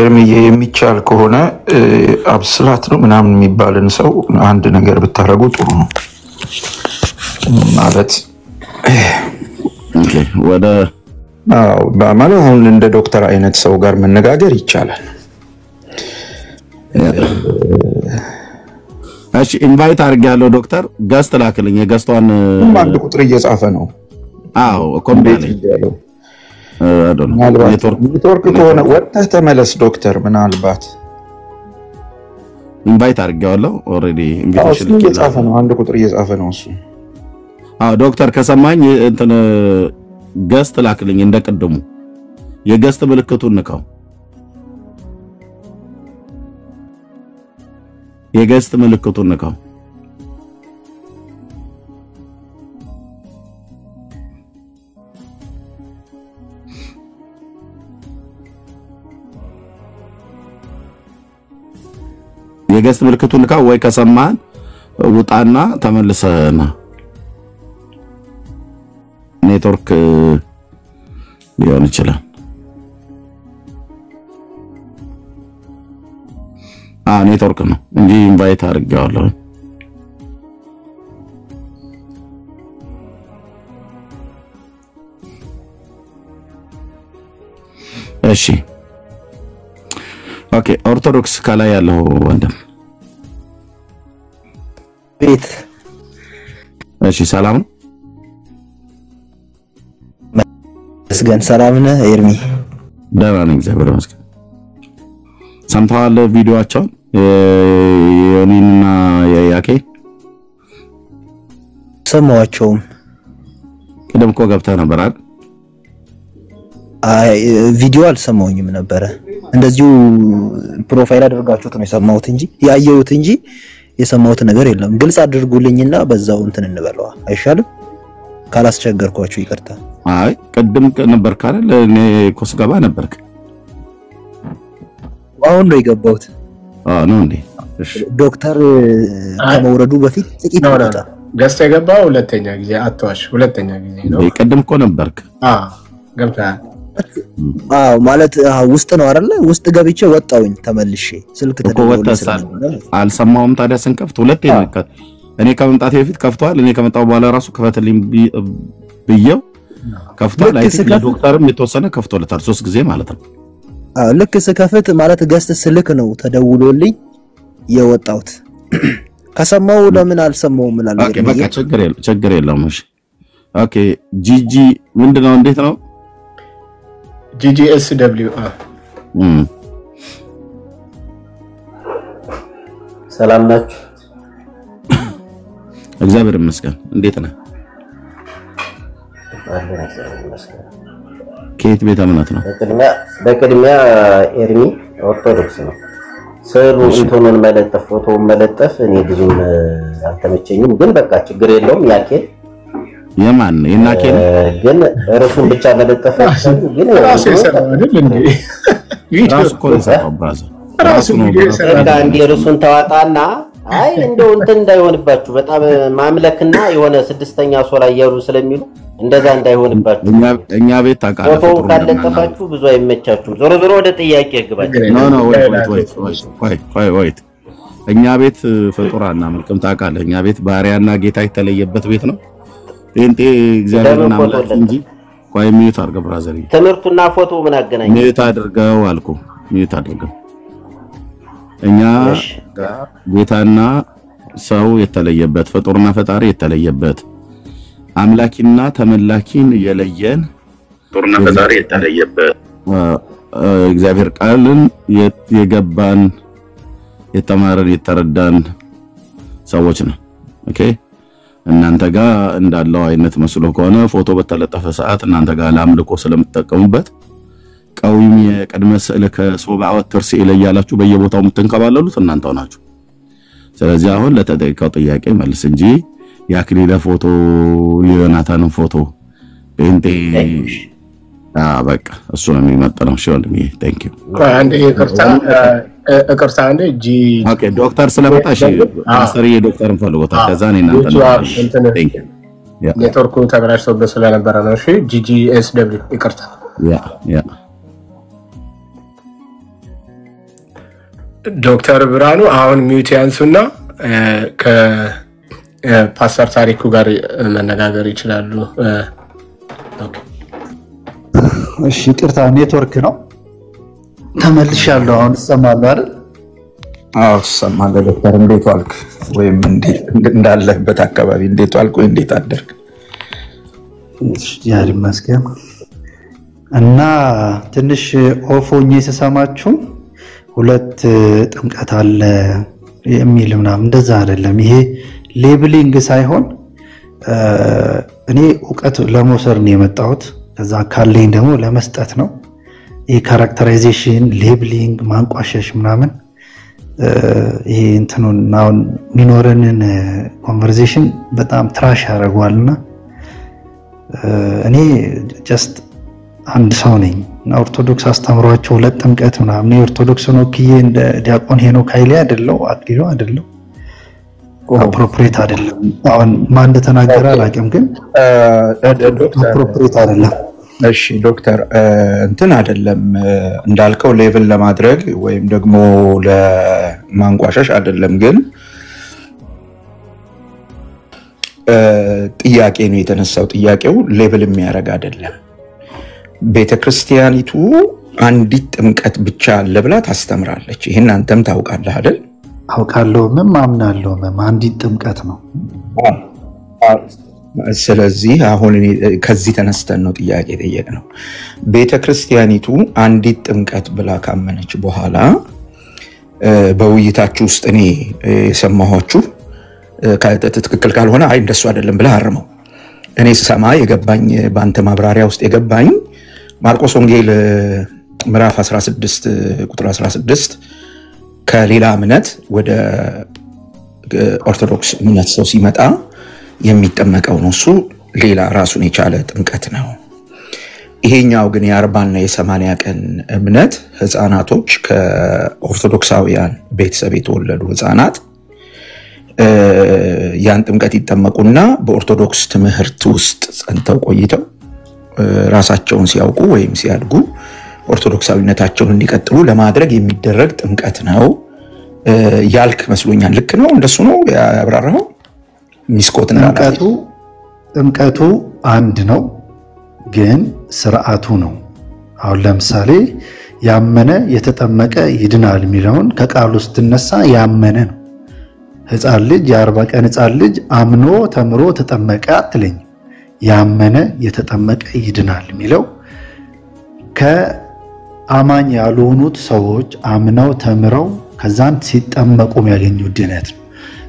ኤርሚዬ የሚቻል ከሆነ አብስላት ነው ምናምን የሚባልን ሰው አንድ ነገር ብታረጉ ጥሩ ነው ማለት ወደ ማለት አሁን እንደ ዶክተር አይነት ሰው ጋር መነጋገር ይቻላል። እሺ ኢንቫይት አድርጌያለሁ ዶክተር። ገስት ላክልኝ። የገስቷን አንድ ቁጥር እየጻፈ ነው። ኮምፕሊት ያለው ኔትወርክ ከሆነ ወጥተህ ተመለስ ዶክተር። ምናልባት ኢንቫይት አድርጌዋለሁ ኦሬዲ። ኢንቪቴሽን እየጻፈ ነው። አንድ ቁጥር እየጻፈ ነው እሱ። ዶክተር ከሰማኝ እንትን ገስት ላክልኝ። እንደቀደሙ የገስት ምልክቱን ንካው። የገስት ምልክቱን ንካው። የገስት ምልክቱን ንካው። ወይ ከሰማን ውጣና ተመልሰና ኔትወርክ ሊሆን ይችላል። ኔትወርክ ነው እንጂ ኢንቫይት አድርጌዋለሁ። እሺ ኦኬ። ኦርቶዶክስ ከላይ ያለው ወንድም ቤት እሺ፣ ሰላም ነው? መስገን ሰላም ነህ ኤርሚ? ደህና ነኝ እግዚአብሔር ይመስገን። ሰምተዋል ቪዲዮአቸውን የኔና የያኬ? ሰማዋቸውም። ቅድም እኮ ገብተህ ነበር አይደል? ቪዲዮ አልሰማውኝም ነበረ። እንደዚሁ ፕሮፋይል አድርጋችሁት ነው የሰማሁት እንጂ ያየሁት እንጂ የሰማሁት ነገር የለም። ግልጽ አድርጉልኝና በዛው እንትን እንበለዋ አይሻልም? ካላስቸገርኳችሁ ይቅርታ። አይ ቅድም ነበር ካለ እኔ እኮ ስገባ ነበርክ። አሁን ነው የገባሁት። ነው እንዴ? እሺ ዶክተር ከመውረዱ በፊት ጥቂት ነው ገስት የገባው ሁለተኛ ጊዜ። አትዋሽ፣ ሁለተኛ ጊዜ ነው። ቅድም እኮ ነበርክ። ገብተሃል። አዎ ማለት ውስጥ ነው አይደለ? ውስጥ ገብቼ ወጣውኝ ተመልሼ ስልክ ተደውሎልኝ አልሰማውም። ታዲያ ስንከፍት ሁለቴ ነው እኔ ከመምጣቴ በፊት ከፍቷል። እኔ ከመጣው በኋላ ራሱ ከፈተልኝ ብየው ከፍቷል። አይ ቲንክ ዶክተርም የተወሰነ ከፍቶለታል 3 ጊዜ ማለት ነው። ልክ ስከፍት ማለት ገስት ስልክ ነው ተደውሎልኝ የወጣሁት። ከሰማው ለምን አልሰማውም እላለሁ። ኦኬ በቃ ችግር የለውም። እሺ ኦኬ ጂጂ ምንድነው? እንዴት ነው? GGSW ሰላም ናችሁ? እግዚአብሔር ይመስገን። እንዴት ነህ? ከየት ቤተ እምነት ነው? በቅድሚያ ኤርሚ ኦርቶዶክስ ነው። ስዕሉ እንትኑን መለጠፍ ፎቶውን መለጠፍ እኔ ብዙም አልተመቸኝም፣ ግን በቃ ችግር የለውም። ያኬል የማን የናኬል ግን ርሱን ብቻ መለጠፍ ግን ራሱ የሰራው አይደል እንዴ? ራሱ እኮ የሰራው ብራዘር ራሱ ቪዲዮ የሰራው በቃ እንዴ ርሱን ተዋጣና አይ እንደው እንትን እንዳይሆንባችሁ በጣም ማምለክና የሆነ ስድስተኛ ሶላ ያሩ ስለሚሉ እንደዛ እንዳይሆንባችሁ እኛ ቤት ታውቃለህ። ፎቶ ካለጠፋችሁ ብዙ አይመቻችሁም። ዞሮ ዞሮ ወደ ጥያቄ ግባችሁ። ኖ ወይት እኛ ቤት ፍጡር አናመልክም ታውቃለህ። እኛ ቤት ባሪያና ጌታ የተለየበት ቤት ነው። ጴንጤ እግዚአብሔርን አምላክ እንጂ ቆይ ሚዩት አድርገው ብራዘር። ትምህርቱና ፎቶ ምን አገናኘው? ሚዩት አድርገው አልኩ። ሚዩት አድርገው። እኛ ጌታና ሰው የተለየበት ፍጡርና ፈጣሪ የተለየበት አምላኪና ተመላኪን የለየን ፍጡርና ፈጣሪ የተለየበት እግዚአብሔር ቃልን የገባን የተማረን የተረዳን ሰዎች ነው። ኦኬ እናንተ ጋር እንዳለው አይነት መስሎ ከሆነ ፎቶ በተለጠፈ ሰዓት እናንተ ጋር ለአምልኮ ስለምትጠቀሙበት ቀውም የቀድመ ስዕል ከሶባው ተርሲ ይለያላችሁ በየቦታው የምትንከባለሉት እናንተው ናችሁ። ስለዚህ አሁን ለተጠየቀው ጥያቄ መልስ እንጂ ያክሊለ ፎቶ ሊዮናታን ፎቶ ጴንጤ በቃ እሱ ነው የሚመጣው። እሺ ወንድሜ ቴንክ ዩ። አንዴ ይቅርታ አንዴ ኦኬ ዶክተር ስለመጣሽ ማስተር የዶክተርን ፈልጎታል። ከዛ እኔ እናንተ ቴንክ ዩ ኔትወርኩ ተበላሽቶበት ስለነበረ ነው። እሺ GGSW ይቅርታ። ያ ዶክተር ብርሃኑ አሁን ሚውት ያንሱና ከፓስተር ታሪኩ ጋር መነጋገር ይችላሉ። እሺ ይቅርታ ኔትወርክ ነው። ተመልሻለሁ። አሁን እሰማለሁ አይደል? አዎ እሰማለሁ። ዶክተር እንዴት ዋልክ? ወይም እንዳለህበት አካባቢ እንዴት ዋልክ ወይ እንዴት አደርክ? ያሪ መስገን እና ትንሽ ኦፎኝ ስሰማችሁ ሁለት ጥምቀት አለ የሚል ምናምን እንደዛ አይደለም። ይሄ ሌብሊንግ ሳይሆን እኔ ዕውቀት ለመውሰድ ነው የመጣሁት። ከዛ ካለኝ ደግሞ ለመስጠት ነው። ይሄ ካራክተራይዜሽን ሌብሊንግ ማንቋሸሽ ምናምን ይሄ እንትኑን አሁን ሚኖረንን ኮንቨርሴሽን በጣም ትራሽ ያደርገዋልና እኔ ጀስት አንድ ሰው ነኝ። ኦርቶዶክስ አስተምሯቸው ሁለት ጥምቀት ምናምን የኦርቶዶክስ ነው ክዬ እንደ ዲያቆን ሄኖክ ኃይሌ አይደለው አክሊሉ አይደለው አፕሮፕሪየት አይደለም። አሁን ማን እንደተናገረ አላውቅም፣ ግን አፕሮፕሪየት አይደለም። እሺ ዶክተር እንትን አይደለም እንዳልከው ሌቭል ለማድረግ ወይም ደግሞ ለማንቋሸሽ አይደለም፣ ግን ጥያቄ ነው የተነሳው። ጥያቄው ሌቭል የሚያደርግ አይደለም። ቤተክርስቲያኒቱ አንዲት ጥምቀት ብቻ አለ ብላ ታስተምራለች። ይሄን አንተም ታውቃለህ አይደል? አውቃለሁ፣ አምናለሁ። አንዲት ጥምቀት ነው። ስለዚህ አሁን ከዚህ ተነስተን ነው ጥያቄ ጠየቅነው። ቤተክርስቲያኒቱ አንዲት ጥምቀት ብላ ካመነች በኋላ በውይይታችሁ ውስጥ እኔ የሰማኋችሁ ትክክል ካልሆነ አይ እንደሱ አይደለም ብለህ አርመው። እኔ ስሰማ የገባኝ በአንተ ማብራሪያ ውስጥ የገባኝ ማርቆስ ወንጌል ምዕራፍ 16 ቁጥር 16 ከሌላ እምነት ወደ ኦርቶዶክስ እምነት ሰው ሲመጣ የሚጠመቀው ነው። እሱ ሌላ ራሱን የቻለ ጥምቀት ነው። ይሄኛው ግን የ40 እና የ80 ቀን እምነት ህፃናቶች ከኦርቶዶክሳውያን ቤተሰብ የተወለዱ ህፃናት ያን ጥምቀት ይጠመቁና በኦርቶዶክስ ትምህርት ውስጥ ጸንተው ቆይተው ራሳቸውን ሲያውቁ ወይም ሲያድጉ ኦርቶዶክሳዊነታቸውን እንዲቀጥሉ ለማድረግ የሚደረግ ጥምቀት ነው ያልክ መስሎኛል። ልክ ነው? እንደሱ ነው ያብራራው? ሚስኮት ጥምቀቱ አንድ ነው፣ ግን ስርዓቱ ነው። አሁን ለምሳሌ ያመነ የተጠመቀ ይድናል የሚለውን ከቃሉ ስትነሳ ያመነ ነው። ሕፃን ልጅ የ40 ቀን ሕፃን ልጅ አምኖ ተምሮ ተጠመቀ አትለኝ። ያመነ የተጠመቀ ይድናል የሚለው ከአማኝ ያልሆኑት ሰዎች አምነው ተምረው ከዛን ሲጠመቁ የሚያገኙት ድነት ነው።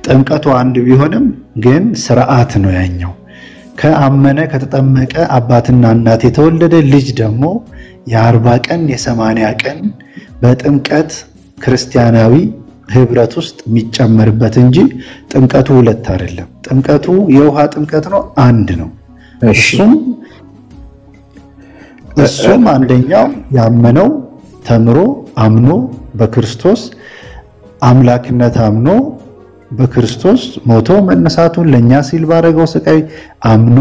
ጥምቀቱ አንድ ቢሆንም ግን ስርዓት ነው ያኛው። ከአመነ ከተጠመቀ አባትና እናት የተወለደ ልጅ ደግሞ የ40 ቀን የ80 ቀን በጥምቀት ክርስቲያናዊ ህብረት ውስጥ የሚጨመርበት እንጂ ጥምቀቱ ሁለት አይደለም። ጥምቀቱ የውሃ ጥምቀት ነው፣ አንድ ነው። እሱም አንደኛው ያመነው ተምሮ አምኖ በክርስቶስ አምላክነት አምኖ በክርስቶስ ሞቶ መነሳቱን ለኛ ሲል ባረገው ስቃይ አምኖ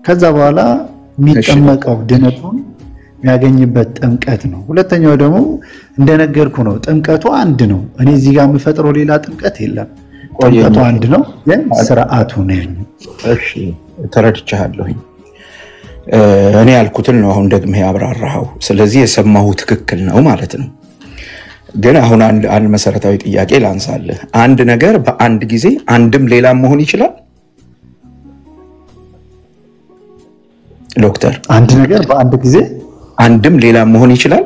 ከዛ በኋላ የሚጠመቀው ድነቱን የሚያገኝበት ጥምቀት ነው። ሁለተኛው ደግሞ እንደነገርኩ ነው፣ ጥምቀቱ አንድ ነው። እኔ እዚህ ጋር የምፈጥረው ሌላ ጥምቀት የለም። ጥምቀቱ አንድ ነው፣ ግን ስርዓቱ ነው። እሺ ተረድቻለሁኝ። እኔ ያልኩትን ነው አሁን ደግመህ ያብራራኸው። ስለዚህ የሰማሁ ትክክል ነው ማለት ነው። ግን አሁን አንድ መሰረታዊ ጥያቄ ላንሳልህ። አንድ ነገር በአንድ ጊዜ አንድም ሌላም መሆን ይችላል? ዶክተር አንድ ነገር በአንድ ጊዜ አንድም ሌላም መሆን ይችላል?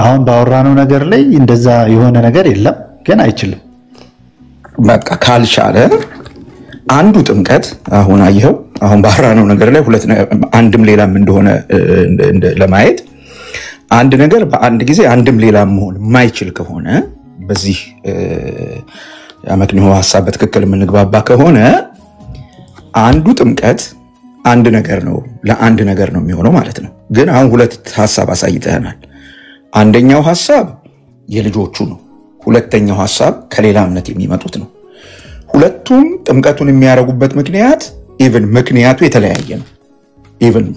አሁን ባወራነው ነገር ላይ እንደዛ የሆነ ነገር የለም፣ ግን አይችልም። በቃ ካልቻለ አንዱ ጥምቀት አሁን አየኸው፣ አሁን ባወራነው ነገር ላይ አንድም ሌላም እንደሆነ ለማየት አንድ ነገር በአንድ ጊዜ አንድም ሌላም መሆን የማይችል ከሆነ በዚህ አመክንዮ ሐሳብ በትክክል የምንግባባ ከሆነ አንዱ ጥምቀት አንድ ነገር ነው፣ ለአንድ ነገር ነው የሚሆነው ማለት ነው። ግን አሁን ሁለት ሐሳብ አሳይተናል። አንደኛው ሐሳብ የልጆቹ ነው፣ ሁለተኛው ሐሳብ ከሌላ እምነት የሚመጡት ነው። ሁለቱም ጥምቀቱን የሚያረጉበት ምክንያት ምክንያቱ የተለያየ ነው።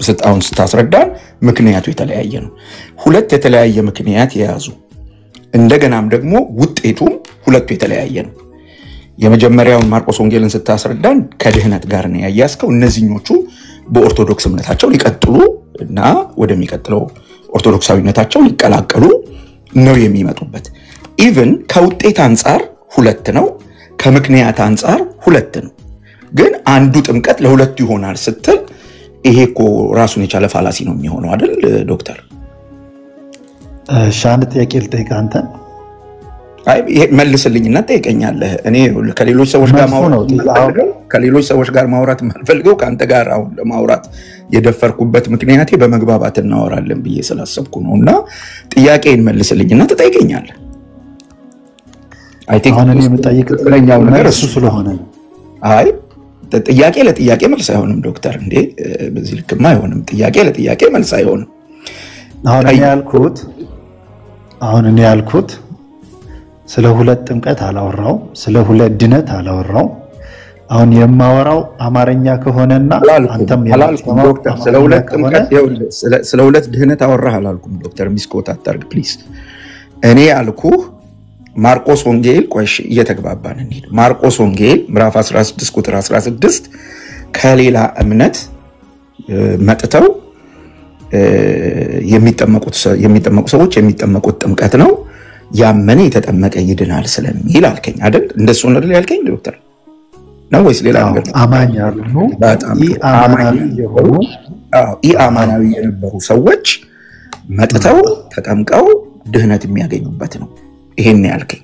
ስጣውን ስታስረዳን ምክንያቱ የተለያየ ነው። ሁለት የተለያየ ምክንያት የያዙ እንደገናም ደግሞ ውጤቱም ሁለቱ የተለያየ ነው። የመጀመሪያውን ማርቆስ ወንጌልን ስታስረዳን ከድህነት ጋር ነው ያያስከው። እነዚህኞቹ በኦርቶዶክስ እምነታቸው ሊቀጥሉ እና ወደሚቀጥለው ኦርቶዶክሳዊነታቸው ሊቀላቀሉ ነው የሚመጡበት። ከውጤት አንጻር ሁለት ነው፣ ከምክንያት አንጻር ሁለት ነው። ግን አንዱ ጥምቀት ለሁለቱ ይሆናል ስትል ይሄ እኮ ራሱን የቻለ ፋላሲ ነው የሚሆነው አይደል ዶክተር? አንድ ጥያቄ ልጠይቅህ አንተ። መልስልኝና ጠይቀኛለህ። እኔ ከሌሎች ሰዎች ጋር ማውራት የማልፈልገው ከአንተ ጋር አሁን ለማውራት የደፈርኩበት ምክንያቴ በመግባባት እናወራለን ብዬ ስላሰብኩ ነው። እና ጥያቄን መልስልኝና ትጠይቀኛለህ። አሁን እኔ የምጠይቅህ ነገር እሱ ስለሆነ ነው። ጥያቄ ለጥያቄ መልስ አይሆንም ዶክተር። እንዴ በዚህ ልክማ አይሆንም። ጥያቄ ለጥያቄ መልስ አይሆንም። አሁን እኔ ያልኩት ስለ ሁለት ጥምቀት አላወራው፣ ስለ ሁለት ድነት አላወራው። አሁን የማወራው አማርኛ ከሆነና አንተም ዶክተር ስለ ሁለት ድህነት አወራህ አላልኩም ዶክተር። ሚስኮት አታርግ ፕሊዝ። እኔ ያልኩህ ማርቆስ ወንጌል ቆይሽ እየተግባባን እንሂድ። ማርቆስ ወንጌል ምዕራፍ 16 ቁጥር 16 ከሌላ እምነት መጥተው የሚጠመቁ ሰዎች የሚጠመቁት ጥምቀት ነው፣ ያመነ የተጠመቀ ይድናል ስለሚል አልከኝ አይደል? እንደሱ ነው ያልከኝ ዶክተር ነው ወይስ ሌላ ነገር? አማኝ ያልሆኑ ኢአማናዊ የነበሩ ሰዎች መጥተው ተጠምቀው ድህነት የሚያገኙበት ነው። ይሄን ያልከኝ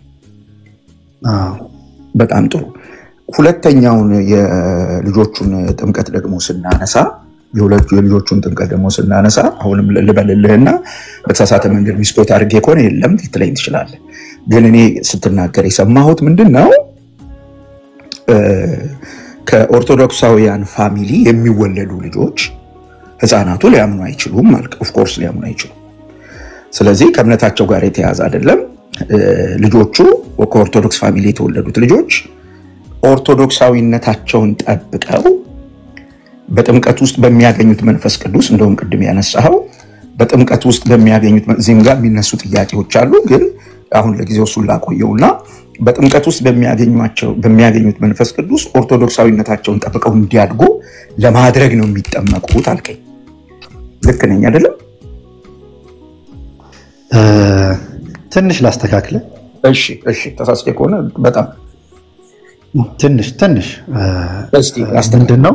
በጣም ጥሩ። ሁለተኛውን የልጆቹን ጥምቀት ደግሞ ስናነሳ የልጆቹን ጥምቀት ደግሞ ስናነሳ አሁንም ልበልልህና በተሳሳተ መንገድ ሚስኮት አድርጌ ከሆነ የለም ትለኝ ትችላለህ። ግን እኔ ስትናገር የሰማሁት ምንድነው ከኦርቶዶክሳውያን ፋሚሊ የሚወለዱ ልጆች ህፃናቱ ሊያምኑ አይችሉም ማለት ኦፍ ኮርስ ሊያምኑ አይችሉም። ስለዚህ ከእምነታቸው ጋር የተያያዘ አይደለም። ልጆቹ ከኦርቶዶክስ ፋሚሊ የተወለዱት ልጆች ኦርቶዶክሳዊነታቸውን ጠብቀው በጥምቀት ውስጥ በሚያገኙት መንፈስ ቅዱስ እንደውም ቅድም ያነሳው በጥምቀት ውስጥ በሚያገኙት እዚህም ጋር የሚነሱ ጥያቄዎች አሉ ግን አሁን ለጊዜው እሱን ላቆየውና በጥምቀት ውስጥ በሚያገኙት መንፈስ ቅዱስ ኦርቶዶክሳዊነታቸውን ጠብቀው እንዲያድጉ ለማድረግ ነው የሚጠመቁት አልከኝ ልክ ነኝ አይደለም ትንሽ ላስተካክለ እሺ ተሳስቼ ከሆነ በጣም ትንሽ እስቲ ምንድነው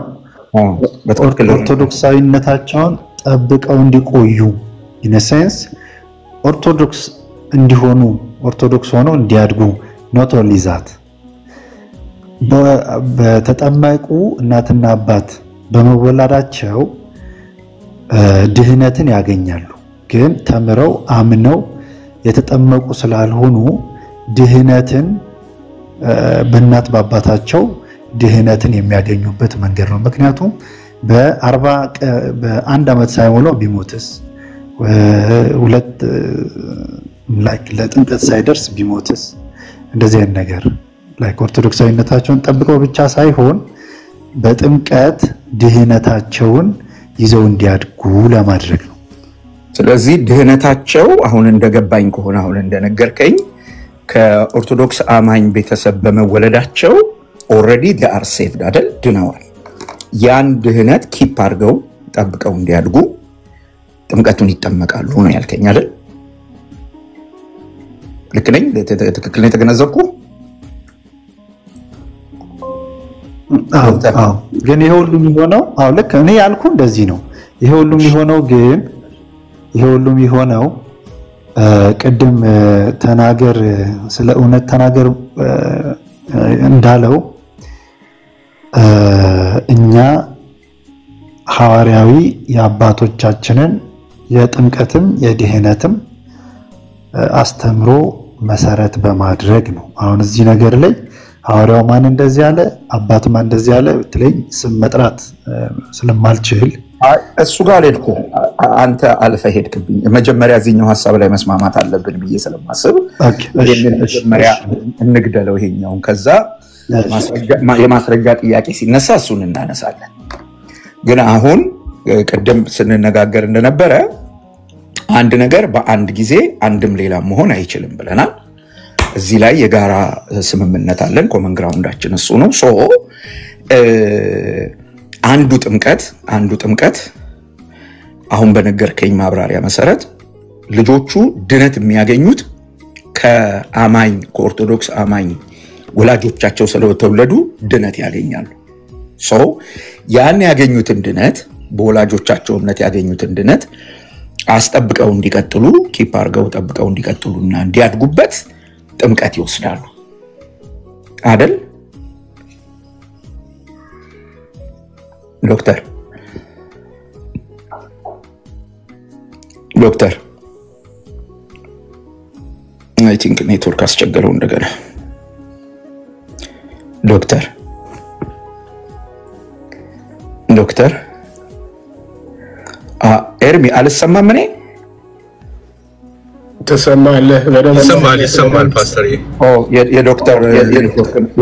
ኦርቶዶክሳዊነታቸውን ጠብቀው እንዲቆዩ in a sense ኦርቶዶክስ እንዲሆኑ ኦርቶዶክስ ሆነው እንዲያድጉ not only that በተጠመቁ እናትና አባት በመወላዳቸው ድህነትን ያገኛሉ ግን ተምረው አምነው የተጠመቁ ስላልሆኑ ድህነትን በእናት በአባታቸው ድህነትን የሚያገኙበት መንገድ ነው ምክንያቱም በአንድ አመት ሳይሞላው ቢሞትስ ሁለት ላይክ ለጥምቀት ሳይደርስ ቢሞትስ እንደዚህ አይነት ነገር ላይክ ኦርቶዶክሳዊነታቸውን ጠብቀው ብቻ ሳይሆን በጥምቀት ድህነታቸውን ይዘው እንዲያድጉ ለማድረግ ነው ስለዚህ ድህነታቸው አሁን እንደገባኝ ከሆነ አሁን እንደነገርከኝ ከኦርቶዶክስ አማኝ ቤተሰብ በመወለዳቸው already they are saved አይደል ድነዋል ያን ድህነት ኪፕ አድርገው ጠብቀው እንዲያድጉ ጥምቀቱን ይጠመቃሉ ነው ያልከኝ አይደል ልክ ነኝ ትክክል ነኝ ተገነዘብኩ አዎ ግን ይሄ ሁሉ የሚሆነው ልክ እኔ ያልኩ እንደዚህ ነው ይሄ ሁሉ የሚሆነው ቅድም ተናገር ስለ እውነት ተናገር እንዳለው እኛ ሐዋርያዊ የአባቶቻችንን የጥምቀትም የድህነትም አስተምሮ መሰረት በማድረግ ነው አሁን እዚህ ነገር ላይ ሐዋርያው ማን እንደዚህ ያለ አባት ማን እንደዚህ ያለ ብትለኝ ስም መጥራት ስለማልችል እሱ ጋር ሄድኩ አንተ አልፈ ሄድክብኝ መጀመሪያ እዚህኛው ሐሳብ ላይ መስማማት አለብን ብዬ ስለማስብ መጀመሪያ እንግደለው ይሄኛውን ከዛ የማስረጃ ጥያቄ ሲነሳ እሱን እናነሳለን ግን አሁን ቀደም ስንነጋገር እንደነበረ አንድ ነገር በአንድ ጊዜ አንድም ሌላ መሆን አይችልም ብለናል እዚህ ላይ የጋራ ስምምነት አለን ኮመን ግራውንዳችን እሱ ነው ሶ አንዱ ጥምቀት አሁን በነገርከኝ ማብራሪያ መሰረት ልጆቹ ድነት የሚያገኙት ከአማኝ ከኦርቶዶክስ አማኝ ወላጆቻቸው ስለተወለዱ ድነት ያገኛሉ ሶ ያን ያገኙትን ድነት በወላጆቻቸው እምነት ያገኙትን ድነት አስጠብቀው እንዲቀጥሉ ኪፕ አድርገው ጠብቀው እንዲቀጥሉና እንዲያድጉበት ጥምቀት ይወስዳሉ አይደል ዶክተር አይ ቲንክ ኔትወርክ አስቸገረው እንደገና ዶክተር ኤርሚ አልሰማም እኔ ተሰማለህ ይሰማል ፓስተር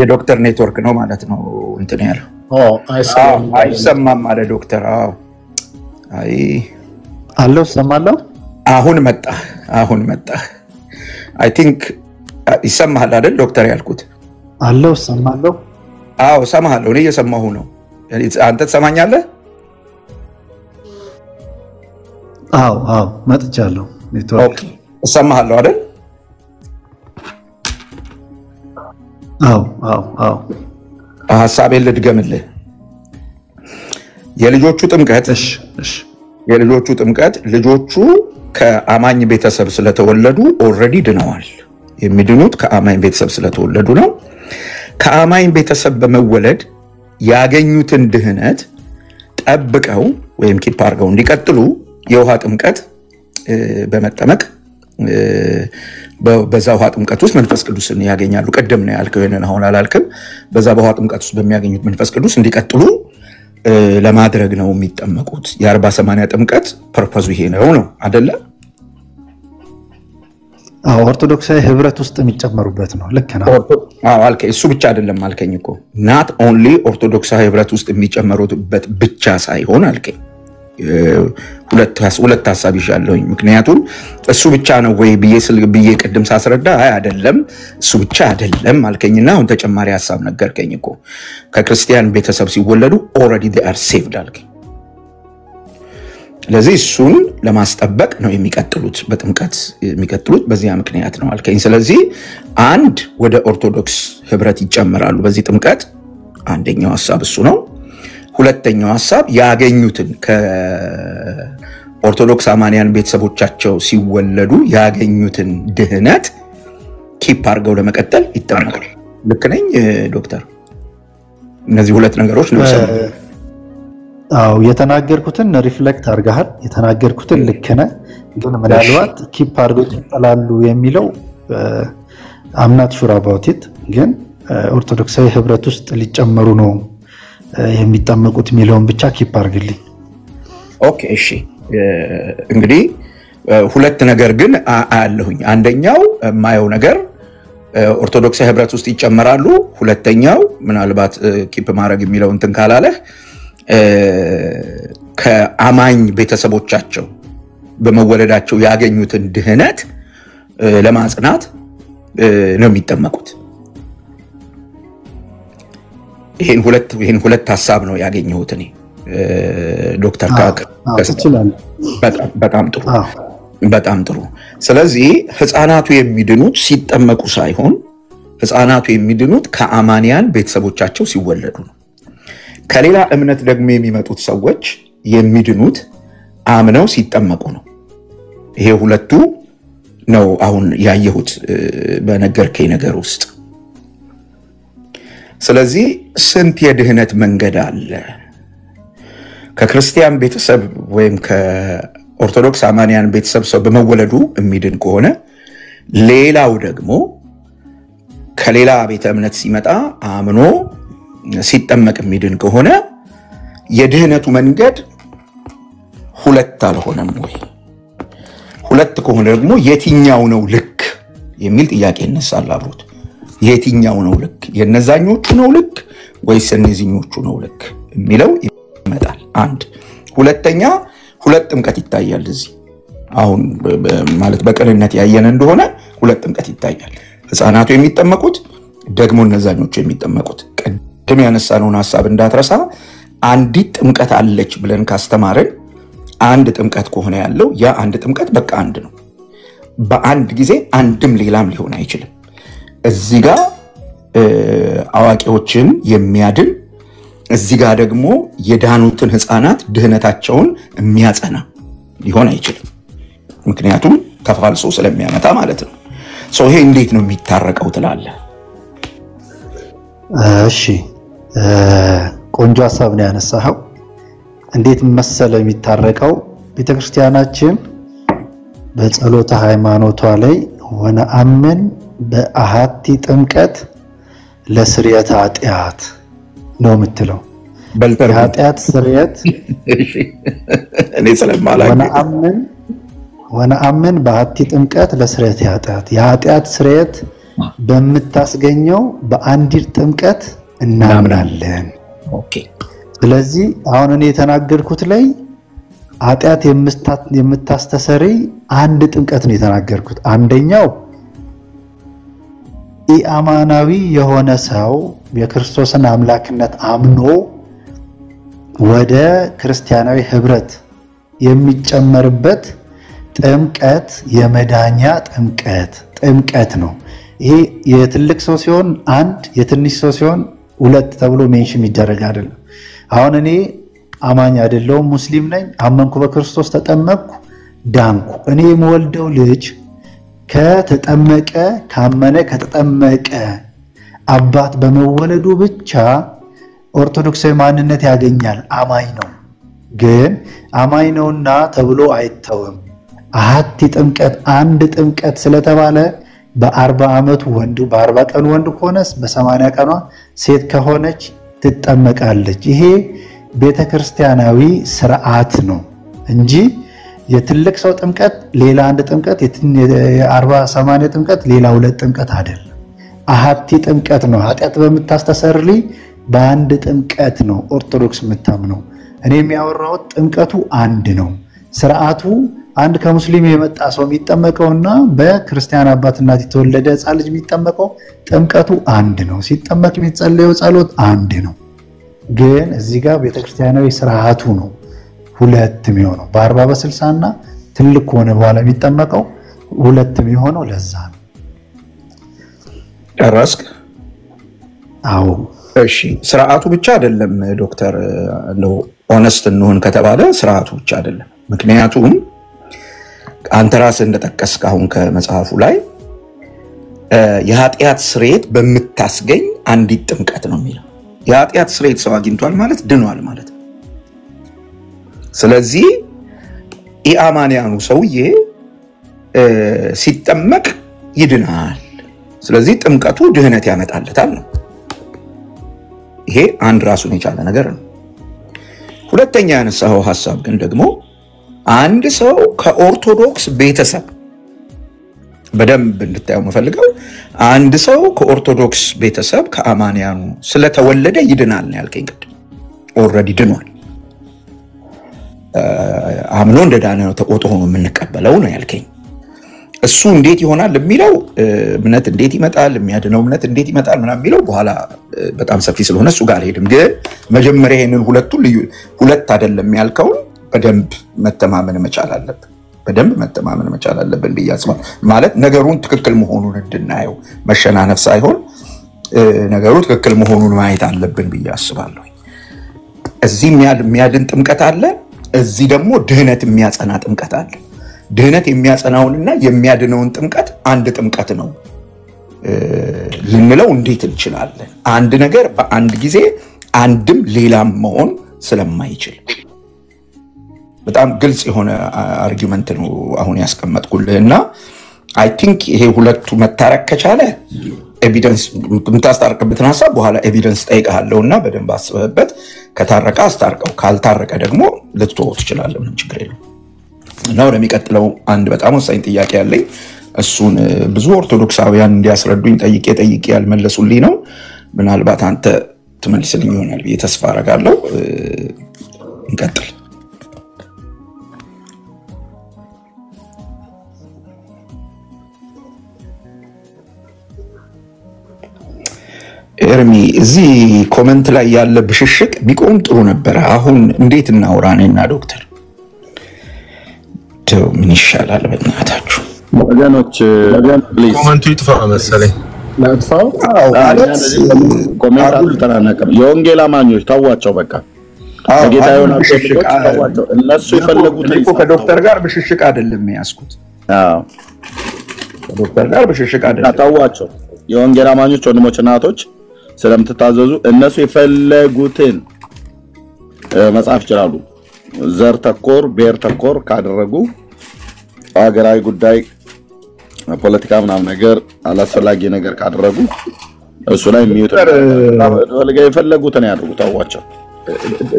የዶክተር ኔትወርክ ነው ማለት ነው እንትን ያለው አይሰማም አለ ዶክተር አይ አለው ሰማለው አሁን መጣ አይ ቲንክ ይሰማል አይደል ዶክተር ያልኩት አለው ሰማለው ሰማሃለሁ እኔ እየሰማሁ ነው አንተ ትሰማኛለህ መጥቻለሁ ኔትወርክ ሰማሃለሁ አይደል ሐሳቤን ልድገምልህ የልጆቹ ጥምቀት ልጆቹ ከአማኝ ቤተሰብ ስለተወለዱ ኦልሬዲ ድነዋል የሚድኑት ከአማኝ ቤተሰብ ስለተወለዱ ነው ከአማኝ ቤተሰብ በመወለድ ያገኙትን ድህነት ጠብቀው ወይም ኪፕ አድርገው እንዲቀጥሉ የውሃ ጥምቀት በመጠመቅ በዛ ውሃ ጥምቀት ውስጥ መንፈስ ቅዱስን ያገኛሉ ቀደም ነው ያልከው የነን አሁን አላልክም በዛ በውሃ ጥምቀት ውስጥ በሚያገኙት መንፈስ ቅዱስ እንዲቀጥሉ ለማድረግ ነው የሚጠመቁት የ40/80 ጥምቀት ፐርፐዙ ይሄ ነው አይደለ ኦርቶዶክሳዊ ህብረት ውስጥ የሚጨመሩበት ነው። ልክ ነው። አልከኝ። እሱ ብቻ አይደለም አልከኝ እኮ ናት ኦንሊ ኦርቶዶክሳዊ ህብረት ውስጥ የሚጨመሩበት ብቻ ሳይሆን አልከኝ። ሁለት ሐሳብ ይሻለሁኝ። ምክንያቱም እሱ ብቻ ነው ወይ ብዬ ቅድም ሳስረዳ አይ አይደለም እሱ ብቻ አይደለም አልከኝና አሁን ተጨማሪ ሐሳብ ነገርከኝ እኮ ከክርስቲያን ቤተሰብ ሲወለዱ ኦልሬዲ they are saved አልከኝ። ለዚህ እሱን ለማስጠበቅ ነው የሚቀጥሉት በጥምቀት የሚቀጥሉት በዚያ ምክንያት ነው አልከኝ። ስለዚህ አንድ ወደ ኦርቶዶክስ ህብረት ይጨመራሉ በዚህ ጥምቀት። አንደኛው ሐሳብ እሱ ነው። ሁለተኛው ሐሳብ ያገኙትን ከኦርቶዶክስ አማንያን ቤተሰቦቻቸው ሲወለዱ ያገኙትን ድህነት ኪፕ አድርገው ለመቀጠል ይጠመቃሉ። ልክ ነኝ ዶክተር? እነዚህ ሁለት ነገሮች ነው። አው የተናገርኩትን ሪፍሌክት አድርገሃል። የተናገርኩትን ልክ ነህ፣ ግን ምናልባት ኪፕ አድርገው ይቀጥላሉ የሚለው አምናት ሹር አባውት ኢት ግን ኦርቶዶክሳዊ ህብረት ውስጥ ሊጨመሩ ነው የሚጠመቁት የሚለውን ብቻ ኪፕ አድርግልኝ። ኦኬ እሺ። እንግዲህ ሁለት ነገር ግን አያለሁኝ። አንደኛው የማየው ነገር ኦርቶዶክሳዊ ህብረት ውስጥ ይጨመራሉ። ሁለተኛው ምናልባት ኪፕ ማድረግ የሚለው እንትን ካላለህ ከአማኝ ቤተሰቦቻቸው በመወለዳቸው ያገኙትን ድህነት ለማጽናት ነው የሚጠመቁት። ይሄን ሁለት ሐሳብ ነው ያገኘሁት እኔ ዶክተር ካክ። በጣም ጥሩ። ስለዚህ ህፃናቱ የሚድኑት ሲጠመቁ ሳይሆን ህፃናቱ የሚድኑት ከአማንያን ቤተሰቦቻቸው ሲወለዱ ነው። ከሌላ እምነት ደግሞ የሚመጡት ሰዎች የሚድኑት አምነው ሲጠመቁ ነው። ይሄ ሁለቱ ነው አሁን ያየሁት በነገርከኝ ነገር ውስጥ። ስለዚህ ስንት የድህነት መንገድ አለ። ከክርስቲያን ቤተሰብ ወይም ከኦርቶዶክስ አማንያን ቤተሰብ ሰው በመወለዱ የሚድን ከሆነ ሌላው ደግሞ ከሌላ ቤተ እምነት ሲመጣ አምኖ ሲጠመቅ የሚድን ከሆነ የድህነቱ መንገድ ሁለት አልሆነም ወይ? ሁለት ከሆነ ደግሞ የትኛው ነው ልክ የሚል ጥያቄ ይነሳል አብሮት። የትኛው ነው ልክ? የነዛኞቹ ነው ልክ ወይስ እነዚህኞቹ ነው ልክ የሚለው ይመጣል። አንድ ሁለተኛ ሁለት ጥምቀት ይታያል እዚህ። አሁን ማለት በቅንነት ያየን እንደሆነ ሁለት ጥምቀት ይታያል። ህፃናቱ የሚጠመቁት ደግሞ እነዛኞቹ የሚጠመቁት። ቅድም ያነሳነውን ሐሳብ እንዳትረሳ። አንዲት ጥምቀት አለች ብለን ካስተማረን አንድ ጥምቀት ከሆነ ያለው ያ አንድ ጥምቀት በቃ አንድ ነው። በአንድ ጊዜ አንድም ሌላም ሊሆን አይችልም። እዚህ ጋር አዋቂዎችን የሚያድን እዚህ ጋር ደግሞ የዳኑትን ህፃናት ድህነታቸውን የሚያጸና ሊሆን አይችልም። ምክንያቱም ተፋልሶ ስለሚያመጣ ማለት ነው። ይሄ እንዴት ነው የሚታረቀው ትላለህ? እሺ ቆንጆ ሐሳብ ነው ያነሳኸው። እንዴት መሰለ የሚታረቀው? ቤተክርስቲያናችን በጸሎተ ሃይማኖቷ ላይ ወነአምን በአሐቲ ጥምቀት ለስርየተ ኃጢአት ነው የምትለው። የኃጢአት ስርየት እኔ ስለማላውቅ ወነአምን በአሐቲ ጥምቀት ለስርየተ ኃጢአት የኃጢአት ስርየት በምታስገኘው በአንዲት ጥምቀት እናምናለን። ኦኬ። ስለዚህ አሁን እኔ የተናገርኩት ላይ ኃጢአት የምታስተሰርይ አንድ ጥምቀት ነው የተናገርኩት። አንደኛው ኢአማናዊ የሆነ ሰው የክርስቶስን አምላክነት አምኖ ወደ ክርስቲያናዊ ህብረት የሚጨመርበት ጥምቀት የመዳኛ ጥምቀት ነው። ይሄ የትልቅ ሰው ሲሆን አንድ፣ የትንሽ ሰው ሲሆን ሁለት ተብሎ ሜንሽን ይደረግ አይደለም። አሁን እኔ አማኝ አይደለሁም፣ ሙስሊም ነኝ፣ አመንኩ፣ በክርስቶስ ተጠመቅኩ፣ ዳንኩ። እኔ የምወልደው ልጅ ከተጠመቀ ካመነ ከተጠመቀ አባት በመወለዱ ብቻ ኦርቶዶክሳዊ ማንነት ያገኛል። አማኝ ነው። ግን አማኝ ነውና ተብሎ አይተውም። አሐቲ ጥምቀት አንድ ጥምቀት ስለተባለ በ40 ዓመቱ ወንድ በ40 ቀኑ ወንድ ከሆነስ በ80 ቀኗ ሴት ከሆነች ትጠመቃለች። ይሄ ቤተክርስቲያናዊ ስርዓት ነው እንጂ የትልቅ ሰው ጥምቀት ሌላ አንድ ጥምቀት፣ የ40-80 ጥምቀት ሌላ ሁለት ጥምቀት አይደለም። አሃቲ ጥምቀት ነው። ኃጢአት በምታስተሰርይ በአንድ ጥምቀት ነው ኦርቶዶክስ የምታምነው። እኔ የሚያወራው ጥምቀቱ አንድ ነው። ስርዓቱ አንድ ከሙስሊም የመጣ ሰው የሚጠመቀውና በክርስቲያን አባት እናት የተወለደ ሕፃን ልጅ የሚጠመቀው ጥምቀቱ አንድ ነው። ሲጠመቅ የሚጸለየው ጸሎት አንድ ነው። ግን እዚህ ጋር ቤተክርስቲያናዊ ስርዓቱ ነው ሁለት የሚሆነው። በ40 በ60 እና ትልቅ ሆነ በኋላ የሚጠመቀው ሁለት የሚሆነው ለዛ ነው። ጨረስክ? አዎ። እሺ፣ ስርዓቱ ብቻ አይደለም ዶክተር፣ እንደው ኦነስት እንሆን ከተባለ ስርዓቱ ብቻ አይደለም። ምክንያቱም አንተ ራስህ እንደጠቀስክ አሁን ከመጽሐፉ ላይ የኃጢአት ስርየት በምታስገኝ አንዲት ጥምቀት ነው የሚለው። የኃጢአት ስርየት ሰው አግኝቷል ማለት ድኗል ማለት ነው። ስለዚህ ኢአማንያኑ ሰውዬ ሲጠመቅ ይድናል። ስለዚህ ጥምቀቱ ድህነት ያመጣለታል ነው። ይሄ አንድ ራሱን የቻለ ነገር ነው። ሁለተኛ ያነሳው ሐሳብ ግን ደግሞ አንድ ሰው ከኦርቶዶክስ ቤተሰብ በደንብ እንድታየው መፈልገው አንድ ሰው ከኦርቶዶክስ ቤተሰብ ከአማንያኑ ስለተወለደ ይድናል ነው ያልከኝ። ቅድም ኦልሬዲ ድኗል። አምኖ እንደዳነ ነው ተቆጥቶ ነው የምንቀበለው ነው ያልከኝ። እሱ እንዴት ይሆናል የሚለው እምነት እንዴት ይመጣል፣ የሚያድነው እምነት እንዴት ይመጣል ምናምን የሚለው በኋላ በጣም ሰፊ ስለሆነ እሱ ጋር ሄድም። ግን መጀመሪያ ይሄንን ሁለት አይደለም ያልከውን በደንብ መተማመን መቻል አለብን። በደንብ መተማመን መቻል አለብን ብዬ አስባለሁ። ማለት ነገሩን ትክክል መሆኑን እንድናየው መሸናነፍ ሳይሆን ነገሩ ትክክል መሆኑን ማየት አለብን ብዬ አስባለሁ። እዚህ የሚያድን ጥምቀት አለ፣ እዚህ ደግሞ ድህነት የሚያጸና ጥምቀት አለ። ድህነት የሚያጸናውንና የሚያድነውን ጥምቀት አንድ ጥምቀት ነው ልንለው እንዴት እንችላለን? አንድ ነገር በአንድ ጊዜ አንድም ሌላም መሆን ስለማይችል በጣም ግልጽ የሆነ አርጊውመንት ነው አሁን ያስቀመጥኩልህና አይ ቲንክ ይሄ ሁለቱ መታረቅ ከቻለ ኤቪደንስ የምታስታርቅበትን ሐሳብ በኋላ ኤቪደንስ ጠይቀሃለሁና በደንብ አስበህበት ከታረቀ አስታርቀው፣ ካልታረቀ ደግሞ ልትተወው ትችላለህ። ምንም ችግር የለም። እና ወደሚቀጥለው አንድ በጣም ወሳኝ ጥያቄ ያለኝ እሱን ብዙ ኦርቶዶክሳውያን እንዲያስረዱኝ ጠይቄ ያልመለሱልኝ ነው። ምናልባት አንተ ትመልስልኝ ይሆናል ብዬ ተስፋ አደርጋለሁ። እንቀጥል። ኤርሚ፣ እዚህ ኮመንት ላይ ያለ ብሽሽቅ ቢቆም ጥሩ ነበረ። አሁን እንዴት እናውራ እኔና ዶክተር? ምን ይሻላል? በእናታችሁ ወገኖች ኮመንቱ ይጥፋ መሰለኝ። ናጥፋው ኮሜንት አልተናነቀም። የወንጌል አማኞች ታዋቸው፣ በቃ ጌታ ይሆናቸው ታዋቸው። እነሱ የፈለጉት እኮ ከዶክተር ጋር ብሽሽቅ አይደለም ያስኩት። አዎ ከዶክተር ጋር ብሽሽቅ አይደለም። ታዋቸው የወንጌል አማኞች ወንድሞች እናቶች ስለምትታዘዙ እነሱ የፈለጉትን መጽሐፍ ይችላሉ። ዘር ተኮር ብሔር ተኮር ካደረጉ ሀገራዊ ጉዳይ ፖለቲካ ምናምን ነገር አላስፈላጊ ነገር ካደረጉ እሱ ላይ የሚወጣ የፈለጉትን ያድርጉ። ታዋቸው።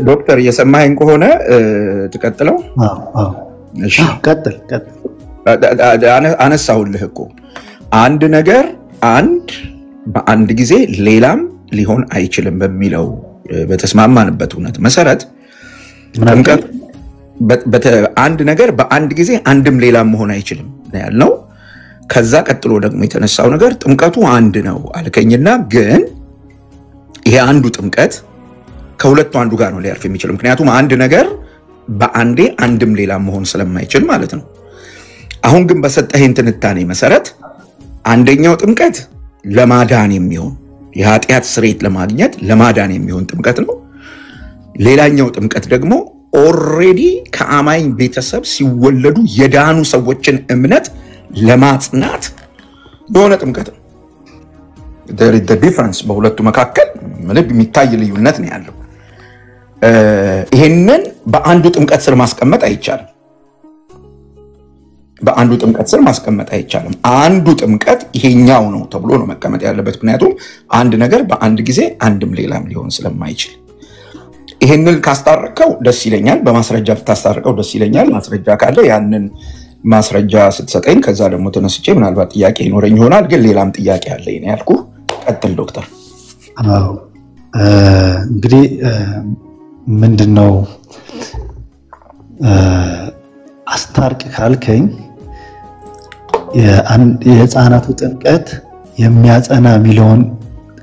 ዶክተር እየሰማኸኝ ከሆነ ትቀጥለው። እሺ ቀጥል። አነሳሁልህ እኮ አንድ ነገር በአንድ ጊዜ ሌላም ሊሆን አይችልም በሚለው በተስማማንበት እውነት መሰረት አንድ ነገር በአንድ ጊዜ አንድም ሌላም መሆን አይችልም ያልነው። ከዛ ቀጥሎ ደግሞ የተነሳው ነገር ጥምቀቱ አንድ ነው አልከኝና፣ ግን ይሄ አንዱ ጥምቀት ከሁለቱ አንዱ ጋር ነው ሊያርፍ የሚችለው። ምክንያቱም አንድ ነገር በአንዴ አንድም ሌላም መሆን ስለማይችል ማለት ነው። አሁን ግን በሰጠኸኝ ትንታኔ መሰረት አንደኛው ጥምቀት ለማዳን የሚሆን የኃጢአት ስርየት ለማግኘት ለማዳን የሚሆን ጥምቀት ነው። ሌላኛው ጥምቀት ደግሞ ኦልሬዲ ከአማኝ ቤተሰብ ሲወለዱ የዳኑ ሰዎችን እምነት ለማጽናት የሆነ ጥምቀት ነው። there is the difference በሁለቱ መካከል ምንም የሚታይ ልዩነት ነው ያለው። ይሄንን በአንዱ ጥምቀት ስር ማስቀመጥ አይቻልም። በአንዱ ጥምቀት ስር ማስቀመጥ አይቻልም። አንዱ ጥምቀት ይሄኛው ነው ተብሎ ነው መቀመጥ ያለበት። ምክንያቱም አንድ ነገር በአንድ ጊዜ አንድም ሌላም ሊሆን ስለማይችል ይሄንን ካስታረቀው ደስ ይለኛል በማስረጃ ብታስታርቀው ደስ ይለኛል ማስረጃ ካለ ያንን ማስረጃ ስትሰጠኝ ከዛ ደግሞ ተነስቼ ምናልባት ጥያቄ ይኖረኝ ይሆናል ግን ሌላም ጥያቄ አለ እኔ ያልኩ ቀጥል ዶክተር አዎ እንግዲህ ምንድነው አስታርቅ ካልከኝ የህፃናቱ ጥምቀት የሚያጸና ሚሊዮን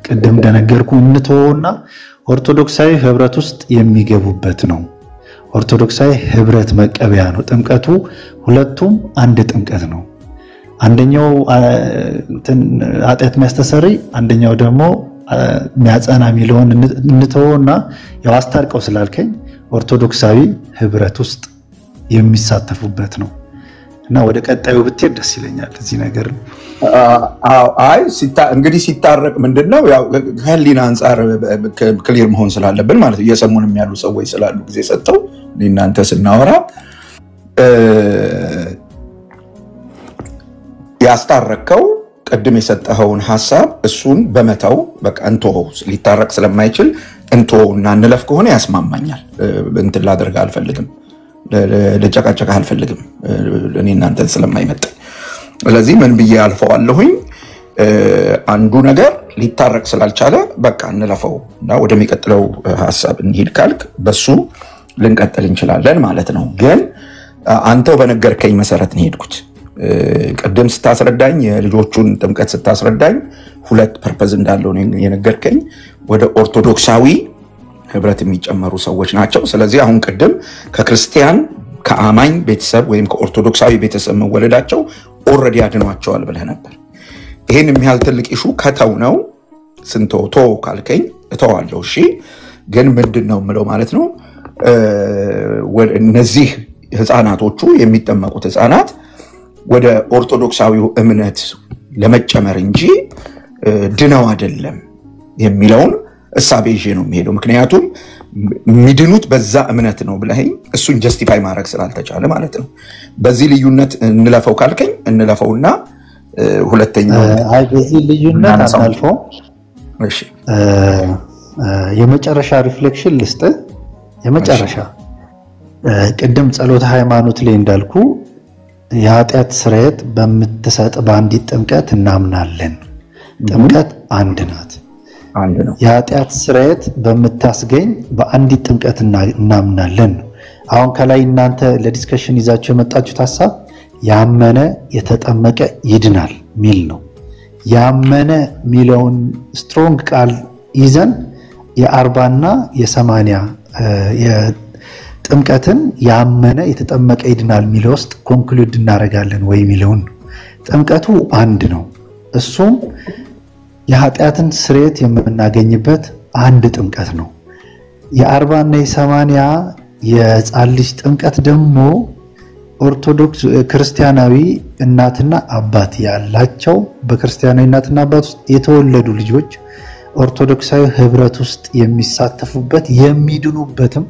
ቅድም እንደነገርኩ እንተውና ኦርቶዶክሳዊ ህብረት ውስጥ የሚገቡበት ነው ኦርቶዶክሳዊ ህብረት መቀበያ ነው ጥምቀቱ ሁለቱም አንድ ጥምቀት ነው አንደኛው ኃጢአት የሚያስተሰርይ አንደኛው ደግሞ የሚያጸና ሚሊዮን እንተውና ያው አስታርቀው ስላልከኝ ኦርቶዶክሳዊ ህብረት ውስጥ የሚሳተፉበት ነው እና ወደ ቀጣዩ ብትሄድ ደስ ይለኛል እዚህ ነገር አይ እንግዲህ ሲታረቅ ምንድነው ያው ከህሊና አንፃር ክሊር መሆን ስላለብን ማለት እየሰሙንም ያሉ ሰዎች ስላሉ ጊዜ ሰጠው እናንተ ስናወራ ያስታረቀው ቀድም የሰጠኸውን ሐሳብ እሱን በመተው በቃ እንተው ሊታረቅ ስለማይችል እንተውና እንለፍ ከሆነ ያስማማኛል እንትን ላደርግ አልፈልግም ለጨቃጨቃ አልፈልግም እኔ እናንተን ስለማይመጣ ስለዚህ ምን ብዬ አልፈዋለሁኝ አንዱ ነገር ሊታረቅ ስላልቻለ በቃ እንለፈው እና ወደሚቀጥለው ሐሳብ እንሂድ ካልክ በሱ ልንቀጥል እንችላለን ማለት ነው ግን አንተው በነገርከኝ መሰረት ነው ሄድኩት ቀደም ስታስረዳኝ የልጆቹን ጥምቀት ስታስረዳኝ ሁለት ፐርፐዝ እንዳለው የነገርከኝ ወደ ኦርቶዶክሳዊ ህብረት የሚጨመሩ ሰዎች ናቸው ስለዚህ አሁን ቀደም ከክርስቲያን ከአማኝ ቤተሰብ ወይም ከኦርቶዶክሳዊ ቤተሰብ መወለዳቸው ኦሬዲ አድኗቸዋል ብለህ ነበር ይሄን የሚያህል ትልቅ ኢሹ ከተው ነው ስንቶ ካልከኝ እተዋለሁ እሺ ግን ምንድነው ምለው ማለት ነው እነዚህ ህፃናቶቹ የሚጠመቁት ህፃናት ወደ ኦርቶዶክሳዊው እምነት ለመጨመር እንጂ ድነው አይደለም የሚለውን እሳቤ ነው የሚሄደው ምክንያቱም ሚድኑት በዛ እምነት ነው ብለኸኝ እሱን ጀስቲፋይ ማድረግ ስላልተቻለ ማለት ነው በዚህ ልዩነት እንለፈው ካልከኝ እንለፈውና ሁለተኛው አይ በዚህ ልዩነት አልፈው እሺ የመጨረሻ ሪፍሌክሽን ልስጥ የመጨረሻ ቅድም ጸሎተ ሃይማኖት ላይ እንዳልኩ የኃጢአት ስርየት በመተሰጥ በአንዲት ጥምቀት እናምናለን ጥምቀት አንድ ናት አንድ ነው የኃጢአት ስርየት በመታስገኝ በአንዲት ጥምቀት እናምናለን አሁን ከላይ እናንተ ለዲስከሽን ይዛችሁ የመጣችሁት ሐሳብ ያመነ የተጠመቀ ይድናል ሚል ነው ያመነ ሚለውን ስትሮንግ ቃል ይዘን የ40 እና የ80 የጥምቀትን ያመነ የተጠመቀ ይድናል ሚለው ውስጥ ኮንክሉድ እናደርጋለን ወይ ሚለውን ጥምቀቱ አንድ ነው እሱም የኃጢአትን ስርየት የምናገኝበት አንድ ጥምቀት ነው የ40 እና የ80 የሕፃን ልጅ ጥምቀት ደግሞ ኦርቶዶክስ ክርስቲያናዊ እናትና አባት ያላቸው በክርስቲያናዊ እናትና አባት ውስጥ የተወለዱ ልጆች ኦርቶዶክሳዊ ህብረት ውስጥ የሚሳተፉበት የሚድኑበትም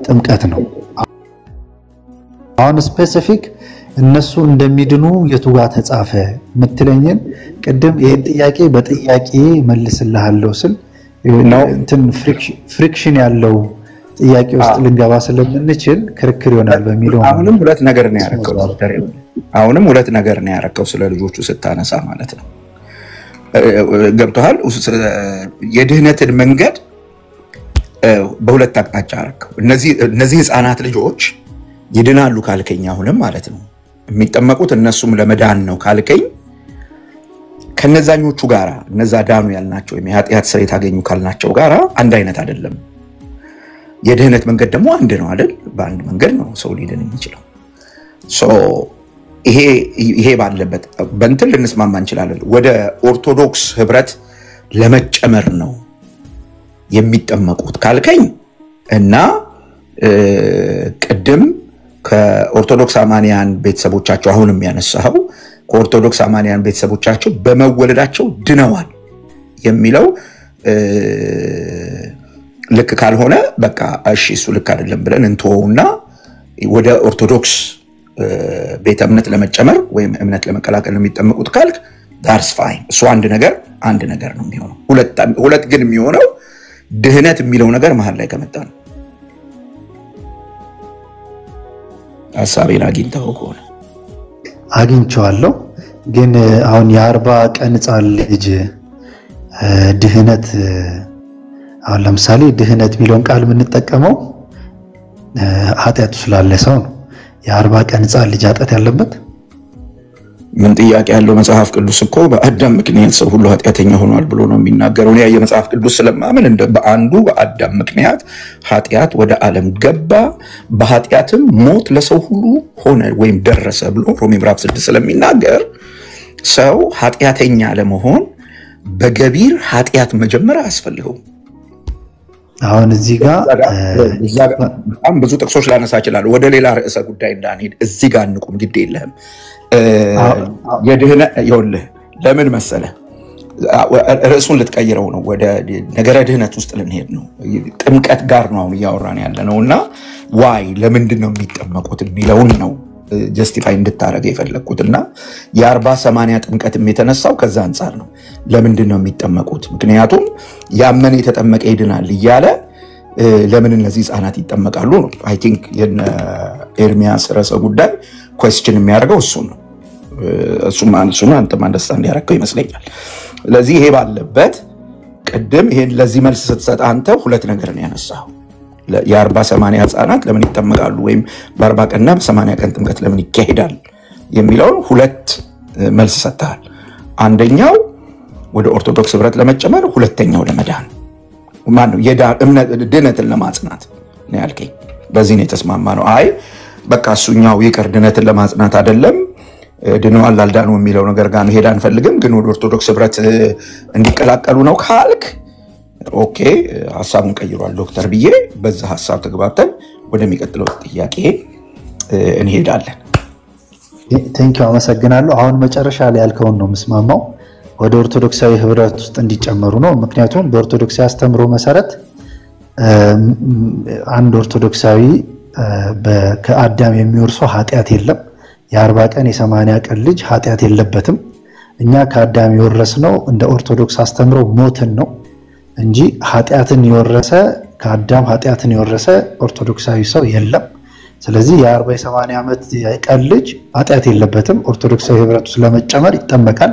ጥምቀት ነው አሁን ስፔሲፊክ እነሱ እንደሚድኑ የቱጋ ተጻፈ ምትለኝን ቀደም ይሄን ጥያቄ በጥያቄ መልስልሃለሁ ስል እንትን ፍሪክሽን ያለው ጥያቄ ውስጥ ልንገባ ስለምንችል ክርክር ይሆናል በሚለው አሁንም ሁለት ነገር ነው ያረከው ዶክተር አሁንም ሁለት ነገር ነው ያረከው ስለ ልጆቹ ስታነሳ ማለት ነው ገብቷል የድህነትን መንገድ በሁለት አቅጣጫ አረከው እነዚህ ህፃናት ልጆች ይድናሉ ካልከኝ አሁንም ማለት ነው የሚጠመቁት እነሱም ለመዳን ነው ካልከኝ ከነዛኞቹ ጋራ እነዛ ዳኑ ያልናቸው የኃጢአት ስርየት ያገኙ ካልናቸው ጋራ አንድ አይነት አይደለም የድህነት መንገድ ደግሞ አንድ ነው አይደል በአንድ መንገድ ነው ሰው ሊድን የሚችለው ይሄ ባለበት በእንትን ልንስማማ እንችላለን ወደ ኦርቶዶክስ ህብረት ለመጨመር ነው የሚጠመቁት ካልከኝ እና ቀደም ከኦርቶዶክስ አማንያን ቤተሰቦቻቸው አሁንም ያነሳው ከኦርቶዶክስ አማንያን ቤተሰቦቻቸው በመወለዳቸው ድነዋል የሚለው ልክ ካልሆነ በቃ እሺ እሱ ልክ አይደለም ብለን እንተውና ወደ ኦርቶዶክስ ቤተ እምነት ለመጨመር ወይም እምነት ለመቀላቀል የሚጠመቁት ካልክ that's fine እሱ አንድ ነገር ነው የሚሆነው ሁለት ግን የሚሆነው ድህነት የሚለው ነገር መሃል ላይ ከመጣ ነው ሐሳቤን አግኝተው ከሆነ አግኝቼዋለሁ። ግን አሁን የ40 ቀን ሕፃን ልጅ ድህነት አሁን ለምሳሌ ድህነት የሚለውን ቃል የምንጠቀመው ኃጢአቱ ስላለ ሰው ነው። የ40 ቀን ሕፃን ልጅ ኃጢአት ያለበት ምን ጥያቄ ያለው? መጽሐፍ ቅዱስ እኮ በአዳም ምክንያት ሰው ሁሉ ኃጢአተኛ ሆኗል ብሎ ነው የሚናገረው። እኔ የመጽሐፍ ቅዱስ ስለማምን በአዳም ምክንያት ኃጢአት ወደ ዓለም ገባ፣ በኃጢአትም ሞት ለሰው ሁሉ ሆነ ወይም ደረሰ ብሎ ሮሜ ምዕራፍ 6 ስለሚናገር ሰው ኃጢአተኛ ለመሆን በገቢር ኃጢአት መጀመር አያስፈልገው። አሁን እዚህ ጋር በጣም ብዙ ጥቅሶች ላነሳ እችላለሁ። ወደ ሌላ ርዕሰ ጉዳይ እንዳንሄድ እዚህ ጋር እንቁም። ግድ የለህም። የድህነት ይኸውልህ ለምን መሰለህ ርዕሱን ልትቀይረው ነው። ወደ ነገረ ድህነት ውስጥ ልንሄድ ነው። ጥምቀት ጋር ነው አሁን እያወራን ያለ ነው እና ዋይ ለምንድን ነው የሚጠመቁት የሚለውን ነው ጀስቲፋይ እንድታረገ የፈለግኩት እና የ40/80 ጥምቀትም የተነሳው ከዛ አንጻር ነው። ለምንድን ነው የሚጠመቁት? ምክንያቱም ያመነ የተጠመቀ ይድናል እያለ ለምን እነዚህ ህፃናት ይጠመቃሉ ነው። አይ ቲንክ የነ ኤርሚያስ ርዕሰ ጉዳይ ኩዌስችን የሚያደርገው እሱ ነው። እሱም አንተም አንደርስታንድ ያደረገው ይመስለኛል። ስለዚህ ይሄ ባለበት ቅድም ይሄን ለዚህ መልስ ስትሰጥ አንተ ሁለት ነገር ነው ያነሳው። የ40/80 ህፃናት ለምን ይጠመቃሉ ወይም በ40 ቀንና በ80 ቀን ጥምቀት ለምን ይካሄዳል የሚለውን ሁለት መልስ ሰጥተሃል። አንደኛው ወደ ኦርቶዶክስ ህብረት ለመጨመር፣ ሁለተኛው ለመዳን ማነው ድነትን ለማጽናት ነው ያልከኝ። በዚህ ነው የተስማማ ነው። አይ በቃ እሱኛው ይቅር ድነትን ለማጽናት አይደለም ድነዋል አልዳኑ የሚለው ነገር ጋር መሄድ አንፈልግም፣ ግን ወደ ኦርቶዶክስ ህብረት እንዲቀላቀሉ ነው ካልክ ኦኬ ሐሳቡን ቀይሯል ዶክተር ብዬ በዛ ሐሳብ ተግባብተን ወደሚቀጥለው ጥያቄ እንሄዳለን። ቴንኪው አመሰግናለሁ። አሁን መጨረሻ ላይ ያልከውን ነው መስማማው። ወደ ኦርቶዶክሳዊ ህብረት ውስጥ እንዲጨመሩ ነው። ምክንያቱም በኦርቶዶክሳዊ አስተምሮ መሰረት አንድ ኦርቶዶክሳዊ ከአዳም የሚወርሰው ኃጢአት የለም። የ40 ቀን የ80 ቀን ልጅ ኃጢአት የለበትም። እኛ ከአዳም የወረስነው እንደ ኦርቶዶክስ አስተምሮ ሞትን ነው እንጂ ኃጢአትን የወረሰ ከአዳም ኃጢአትን የወረሰ ኦርቶዶክሳዊ ሰው የለም። ስለዚህ የ40-80 ዓመት ቀን ልጅ ኃጢአት የለበትም። ኦርቶዶክሳዊ ህብረት ውስጥ ለመጨመር ይጠመቃል።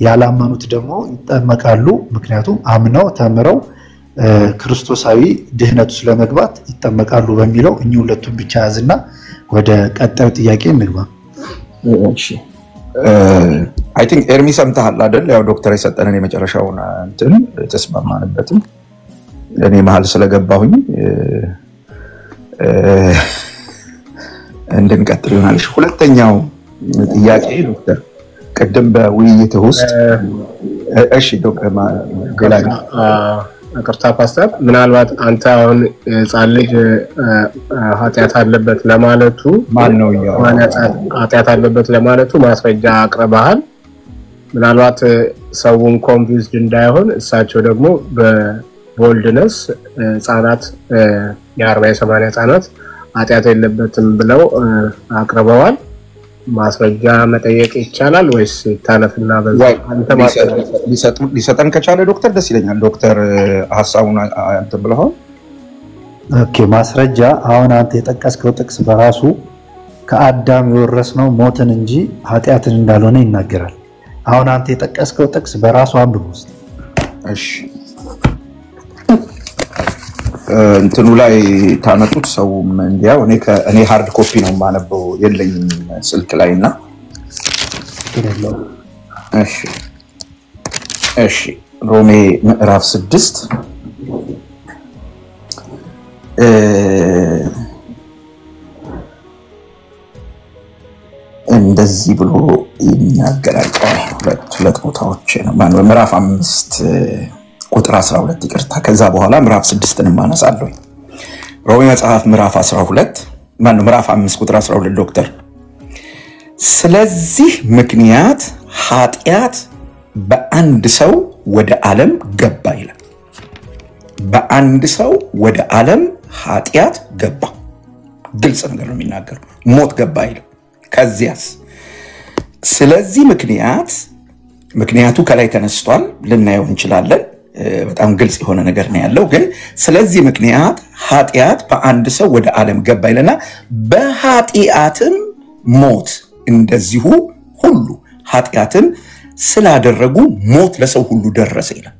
ያላመኑት ደግሞ ይጠመቃሉ። ምክንያቱም አምነው ተምረው ክርስቶሳዊ ድህነት ውስጥ ለመግባት ይጠመቃሉ በሚለው እኚህ ሁለቱን ብቻ ያዝና ወደ ቀጣዩ ጥያቄ እንግባ። እሺ አይ ቲንክ ኤርሚ ሰምተሃል አይደል? ያው ዶክተር የሰጠንን የመጨረሻውን እንትን ተስማማንበትም እኔ መሀል ስለገባሁኝ እንድንቀጥል ይሆናል። ሁለተኛው ጥያቄ ዶክተር ቅድም በውይይት ውስጥ እሺ ዶክተር ገላጋ ቅርታ ፓስተር ምናልባት አንተ አሁን ህፃን ልጅ ኃጢአት አለበት ለማለቱ ማን ነው ኃጢአት አለበት ለማለቱ ማስረጃ አቅርበሃል። ምናልባት ሰውን ኮንፊውዝድ እንዳይሆን እሳቸው ደግሞ በቦልድነስ ህፃናት የ40-80 ህፃናት ኃጢአት የለበትም ብለው አቅርበዋል። ማስረጃ መጠየቅ ይቻላል ወይስ ታነፍና በዛ አንተ ሊሰጠን ከቻለ ዶክተር ደስ ይለኛል። ዶክተር ሐሳቡን አንተ ብለሃል። ኦኬ ማስረጃ አሁን አንተ የጠቀስከው ጥቅስ በራሱ ከአዳም የወረስነው ሞትን እንጂ ኃጢአትን እንዳልሆነ ይናገራል። አሁን አንተ የጠቀስከው ጥቅስ በራሱ አንብብ ውስጥ እሺ እንትኑ ላይ ታመጡት ሰውም እንዲያው እኔ ሃርድ ኮፒ ነው ማነበው የለኝም ስልክ ላይና እሺ ሮሜ ምዕራፍ 6 እንደዚህ ብሎ ይናገራል። ሁለት ቦታዎች ነው ምዕራፍ 5 ቁጥር 12 ይቅርታ፣ ከዛ በኋላ ምዕራፍ 6ን ማነሳለሁ። ሮሜ መጽሐፍ ምዕራፍ 12 ምዕራፍ 5 ቁጥር 12 ዶክተር ስለዚህ ምክንያት ኃጢአት በአንድ ሰው ወደ ዓለም ገባ ይላል። በአንድ ሰው ወደ ዓለም ኃጢአት ገባ። ግልጽ ነገር ነው የሚናገረው። ሞት ገባ ይላል። ከዚያስ ስለዚህ ምክንያቱ ከላይ ተነስቷል፣ ልናየው እንችላለን። በጣም ግልጽ የሆነ ነገር ነው ያለው። ግን ስለዚህ ምክንያት ኃጢአት በአንድ ሰው ወደ ዓለም ገባ ይለና በኃጢአትም ሞት እንደዚሁ ሁሉ ኃጢአትን ስላደረጉ ሞት ለሰው ሁሉ ደረሰ ይላል።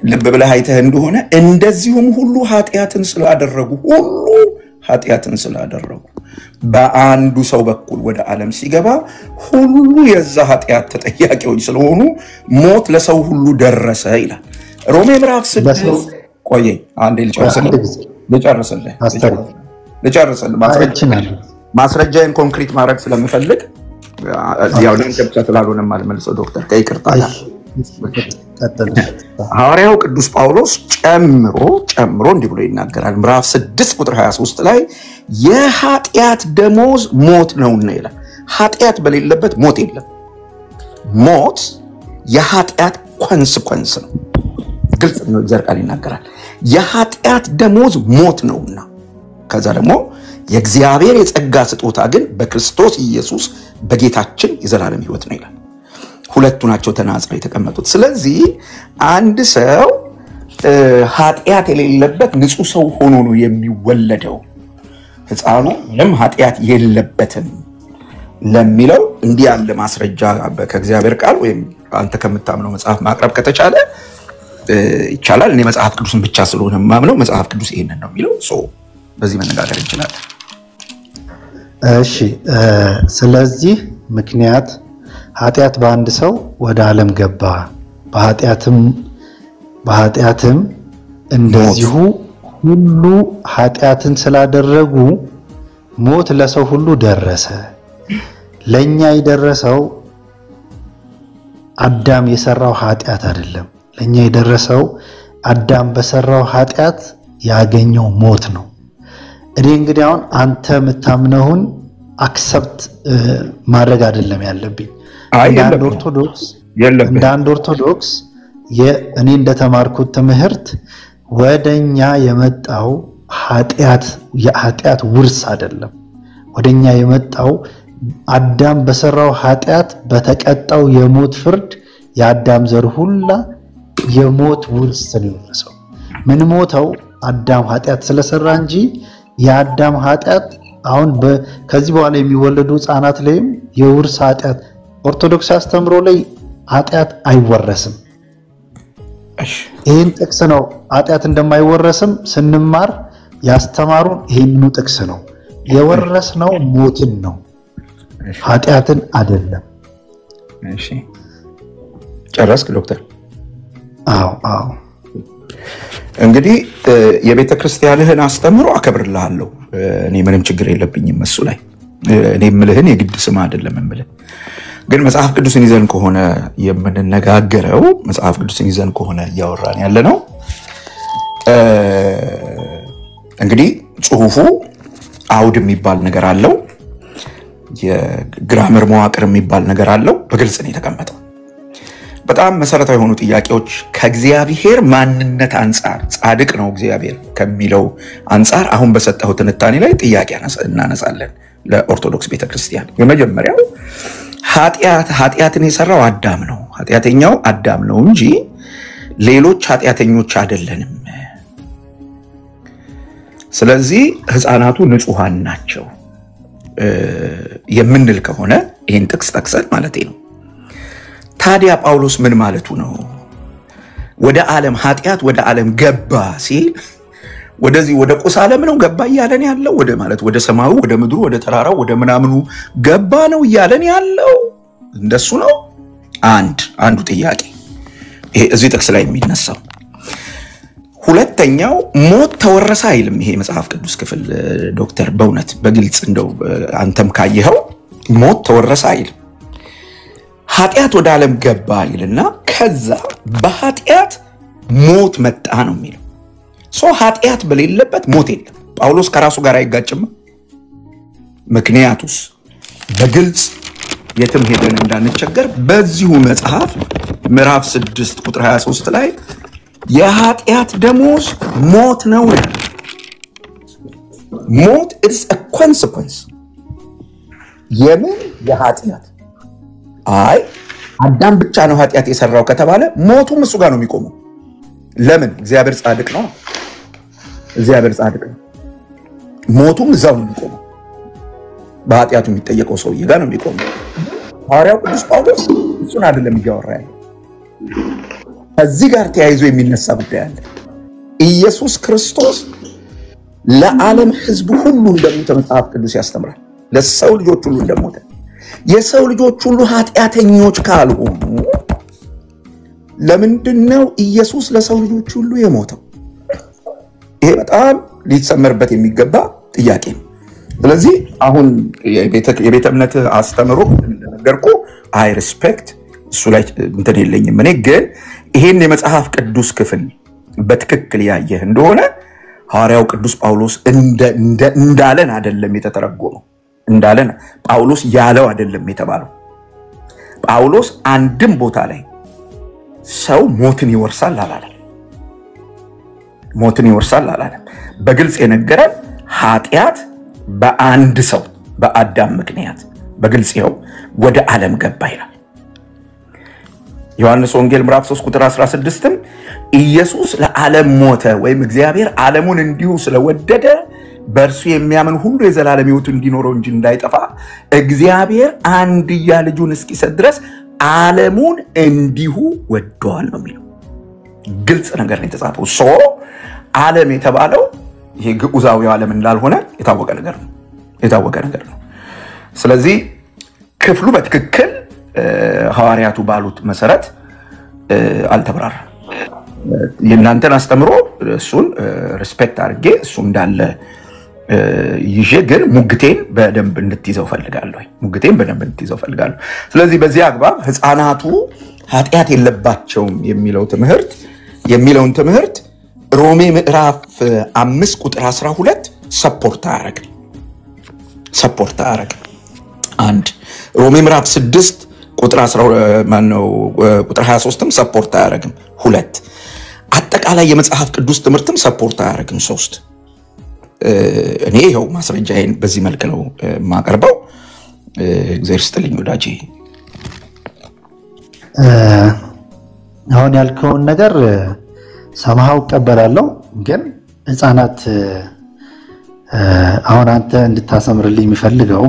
ልብ ብለህ አይተህ እንደሆነ እንደዚሁም ሁሉ ኃጢአትን ስላደረጉ በአንዱ ሰው በኩል ወደ ዓለም ሲገባ ሁሉ የዛ ኃጢአት ተጠያቂዎች ስለሆኑ ሞት ለሰው ሁሉ ደረሰ ይላል። ሮሜ ምዕራፍ 6 ቆይ አንዴ ልጨርስልህ ማስረጃዬን ኮንክሪት ማድረግ ስለምፈልግ ያው ለምን ብቻ ስላልሆነ ማልመልሰው ዶክተር ከይቅርታ ጋር ሐዋርያው ቅዱስ ጳውሎስ ጨምሮ እንዲህ ብሎ ይናገራል። ምዕራፍ 6 ቁጥር 23 ላይ የኃጢአት ደሞዝ ሞት ነውና ይላል። ኃጢአት በሌለበት ሞት የለም። ሞት የኃጢአት ኮንሲኩዌንስ ነው። ግልጽ ነው። ዘርቃል ይናገራል። የኃጢአት ደሞዝ ሞት ነውና ከዛ ደግሞ የእግዚአብሔር የጸጋ ስጦታ ግን በክርስቶስ ኢየሱስ በጌታችን የዘላለም ሕይወት ነው ይላል። ሁለቱ ናቸው ተናጽረው የተቀመጡት። ስለዚህ አንድ ሰው ኃጢአት የሌለበት ንጹህ ሰው ሆኖ ነው የሚወለደው። ሕፃኑ ምንም ኃጢአት የለበትም ለሚለው እንዲህ ያለ ማስረጃ ከእግዚአብሔር ቃል ወይም አንተ ከምታምነው መጽሐፍ ማቅረብ ከተቻለ ይቻላል። እኔ መጽሐፍ ቅዱስን ብቻ ስለሆነ ማምነው መጽሐፍ ቅዱስ ይሄንን ነው የሚለው። በዚህ መነጋገር እንችላለን። እሺ ስለዚህ ምክንያት ኃጢአት በአንድ ሰው ወደ ዓለም ገባ፣ በኃጢአትም እንደዚሁ ሁሉ ኃጢአትን ስላደረጉ ሞት ለሰው ሁሉ ደረሰ። ለኛ የደረሰው አዳም የሰራው ኃጢአት አይደለም። ለኛ የደረሰው አዳም በሰራው ኃጢአት ያገኘው ሞት ነው። እኔ እንግዲህ አሁን አንተ የምታምነውን አክሰፕት ማድረግ አይደለም ያለብኝ። እንደ አንድ ኦርቶዶክስ እኔ እንደተማርኩት ትምህርት ወደኛ የመጣው የኃጢአት ውርስ አይደለም። ወደኛ የመጣው አዳም በሰራው ኃጢአት በተቀጣው የሞት ፍርድ የአዳም ዘር ሁላ የሞት ውርስ ነው የወረሰው። ምን ሞተው አዳም ኃጢአት ስለሰራ እንጂ የአዳም ኃጢአት አሁን ከዚህ በኋላ የሚወለዱ ህፃናት ላይም የውርስ ኃጢአት ኦርቶዶክስ አስተምሮ ላይ ኃጢአት አይወረስም። ይሄን ጥቅስ ነው ኃጢአት እንደማይወረስም ስንማር ያስተማሩን ይሄንኑ ጥቅስ ነው። የወረስነው ሞትን ነው ኃጢአትን አይደለም። እሺ ጨረስክ ዶክተር? አዎ እንግዲህ የቤተ ክርስቲያንህን አስተምሮ አከብርልሃለሁ። እኔ ምንም ችግር የለብኝም እሱ ላይ። እኔ የምልህን የግድ ስማ አይደለም የምልህ። ግን መጽሐፍ ቅዱስን ይዘን ከሆነ የምንነጋገረው መጽሐፍ ቅዱስን ይዘን ከሆነ እያወራን ያለ ነው። እንግዲህ ጽሁፉ አውድ የሚባል ነገር አለው፣ የግራመር መዋቅር የሚባል ነገር አለው። በግልጽ ነው የተቀመጠው። በጣም መሰረታዊ የሆኑ ጥያቄዎች ከእግዚአብሔር ማንነት አንጻር ጻድቅ ነው እግዚአብሔር ከሚለው አንጻር አሁን በሰጠው ትንታኔ ላይ ጥያቄ እናነሳለን ለኦርቶዶክስ ቤተክርስቲያን። የመጀመሪያው ኃጢአትን የሰራው አዳም ነው፣ ኃጢአተኛው አዳም ነው እንጂ ሌሎች ኃጢአተኞች አይደለንም። ስለዚህ ህፃናቱ ንጹሃን ናቸው የምንል ከሆነ ይህን ጥቅስ ጠቅሰን ማለት ነው። ታዲያ ጳውሎስ ምን ማለቱ ነው? ወደ ዓለም ኃጢአት ወደ ዓለም ገባ ሲል ወደዚህ ወደ ቁስ ዓለም ነው ገባ እያለን ያለው? ወደ ማለት ወደ ሰማዩ ወደ ምድሩ ወደ ተራራው ወደ ምናምኑ ገባ ነው እያለን ያለው? እንደሱ ነው? አንዱ ጥያቄ ይሄ እዚህ ጥቅስ ላይ የሚነሳው። ሁለተኛው ሞት ተወረሰ አይልም ይሄ መጽሐፍ ቅዱስ ክፍል ዶክተር። በእውነት በግልጽ እንደው አንተም ካየኸው ሞት ተወረሰ አይልም። ኃጢአት ወደ ዓለም ገባ ይልና ከዛ በኃጢአት ሞት መጣ ነው የሚለው። ኃጢአት በሌለበት ሞት የለም። ጳውሎስ ከራሱ ጋር አይጋጭም። ምክንያቱስ በግልጽ የትም ሄደን እንዳንቸገር በዚሁ መጽሐፍ ምዕራፍ 6 ቁጥር 23 ላይ የኃጢአት ደሞዝ ሞት ነው። ሞት is a consequence የምን የኃጢአት አዳም ብቻ ነው ኃጢአት የሰራው ከተባለ ሞቱም እሱ ጋር ነው የሚቆመው። ለምን? እግዚአብሔር ጻድቅ ነው። እግዚአብሔር ጻድቅ ነው። ሞቱም እዛው ነው የሚቆመው። በኃጢአቱ የሚጠየቀው ሰውዬ ጋር ነው የሚቆመው። ሐዋርያው ቅዱስ ጳውሎስ እሱን አይደለም እያወራ ያለው። ከዚህ ጋር ተያይዞ የሚነሳ ጉዳይ አለ። ኢየሱስ ክርስቶስ ለዓለም ሕዝብ ሁሉ እንደሞተ መጽሐፍ ቅዱስ ያስተምራል። ለሰው ልጆች ሁሉ እንደሞተ፣ የሰው ልጆች ሁሉ ኃጢአተኞች ካልሆኑ ለምንድነው ኢየሱስ ለሰው ልጆች ሁሉ የሞተው? ይሄ በጣም ሊሰመርበት የሚገባ ጥያቄ ነው። ስለዚህ አሁን የቤተ እምነት አስተምሮ እንደነገርኩ አይ ሪስፔክት እሱ ላይ እንትን የለኝም። እኔ ግን ይሄን የመጽሐፍ ቅዱስ ክፍል በትክክል ያየህ እንደሆነ ሐዋርያው ቅዱስ ጳውሎስ እንዳለን አይደለም የተተረጎመው። እንዳለን ጳውሎስ ያለው አይደለም የተባለው። ጳውሎስ አንድም ቦታ ላይ ሰው ሞትን ይወርሳል አላለም። ሞትን ይወርሳል አላለም። በግልጽ የነገረን ኃጢአት በአንድ ሰው በአዳም ምክንያት በግልጽ ይኸው ወደ ዓለም ገባ ይላል። ዮሐንስ ወንጌል ምዕራፍ 3 ቁጥር 16ም ኢየሱስ ለዓለም ሞተ ወይም እግዚአብሔር ዓለሙን እንዲሁ ስለወደደ በእርሱ የሚያምን ሁሉ የዘላለም ሕይወት እንዲኖረው እንጂ እንዳይጠፋ እግዚአብሔር አንድያ ልጁን እስኪሰጥ ድረስ ዓለሙን እንዲሁ ወደዋል ነው የሚለው። ግልጽ ነገር ነው የተጻፈው። ዓለም የተባለው ይሄ ግዑዛዊው ዓለም እንዳልሆነ የታወቀ ነገር ነው። ስለዚህ ክፍሉ በትክክል ሐዋርያቱ ባሉት መሰረት አልተብራራም። የእናንተን አስተምሮ እሱን ሪስፔክት አድርጌ እሱ እንዳለ ይዤ ግን ሙግቴን በደንብ እንድትይዘው ፈልጋለሁ። ስለዚህ በዚህ አግባብ ሕፃናቱ ኃጢአት የለባቸውም የሚለውን ትምህርት ሮሜ ምዕራፍ 5 ቁጥር 12 ሰፖርት አያረግም። አንድ ሮሜ ምዕራፍ 6 ቁጥር 23ም ሰፖርት አያረግም። ሁለት አጠቃላይ የመጽሐፍ ቅዱስ ትምህርትም ሰፖርት አያረግም። ሶስት እኔ ይኸው ማስረጃዬን በዚህ መልክ ነው የማቀርበው። እግዚአብሔር ይስጥልኝ ወዳጄ። አሁን ያልከውን ነገር ሰማው እቀበላለሁ። ግን ሕፃናት አሁን አንተ እንድታሰምርልኝ የሚፈልገው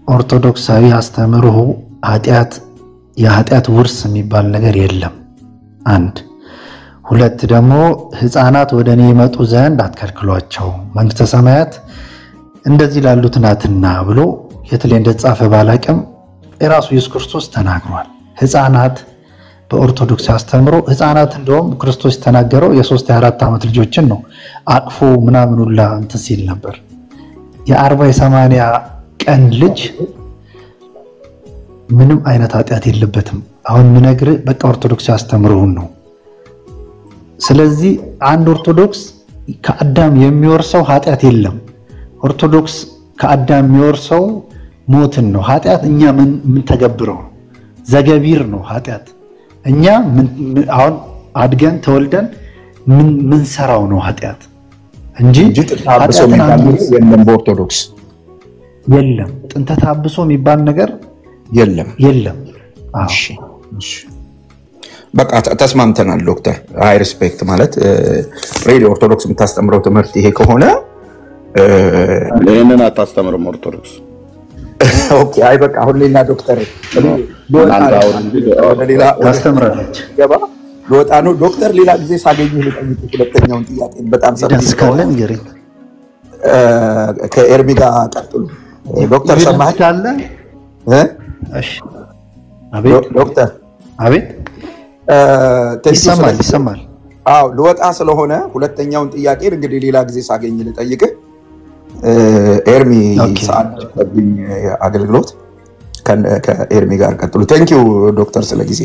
ኦርቶዶክሳዊ አስተምሮ የኃጢአት ውርስ የሚባል ነገር የለም። አንድ ሁለት ደግሞ ሕፃናት ወደ እኔ ይመጡ ዘንድ አትከልክሏቸው መንግሥተ ሰማያት እንደዚህ ላሉት ናትና ብሎ የትሌ እንደተጻፈ ባላቅም የራሱ ኢየሱስ ክርስቶስ ተናግሯል። ሕፃናት በኦርቶዶክስ አስተምሮ ሕፃናት እንደውም ክርስቶስ ተናገረው የ3 የ4 ዓመት ልጆችን ነው አቅፎ ምናምን ሁላ እንትን ሲል ነበር። የ40 የ80 ቀን ልጅ ምንም አይነት ኃጢአት የለበትም። አሁን ምነግር በቃ ኦርቶዶክስ አስተምሮውን ነው። ስለዚህ አንድ ኦርቶዶክስ ከአዳም የሚወርሰው ኃጢአት የለም። ኦርቶዶክስ ከአዳም የሚወርሰው ሞትን ነው። ኃጢአት እኛ ምን ተገብረው ዘገቢር ነው ኃጢአት። እኛ አሁን አድገን ተወልደን ምን ሰራው ነው ኃጢአት እንጂ ኃጢአትን የለም። በኦርቶዶክስ የለም ጥንተ ታብሶ የሚባል ነገር የለም። እሺ በቃ ተስማምተናል ዶክተር። አይ ሪስፔክት ማለት ሬዲ ኦርቶዶክስ የምታስተምረው ትምህርት ይሄ ከሆነ ለእነና አታስተምርም ኦርቶዶክስ። ኦኬ አይ በቃ አሁን ሌላ ዶክተር ሌላ ታስተምራለች ገባ ለወጣ ነው ዶክተር። ሌላ ጊዜ ሳገኝህ ልጠይቅ ሁለተኛውን ጥያቄ በጣም ሰምተካለን እንግዲህ ከኤርሚ ጋር ቀጥሉ። ዶክተር ሰማህ ካለ እሺ አቤት ዶክተር አቤት ይሰማል። አዎ ልወጣ ስለሆነ ሁለተኛውን ጥያቄ እንግዲህ ሌላ ጊዜ ሳገኝ ልጠይቅህ። ኤርሚ ሳድኝ አገልግሎት ከኤርሚ ጋር ቀጥሉ። ቴንኪው ዶክተር ስለ ጊዜ።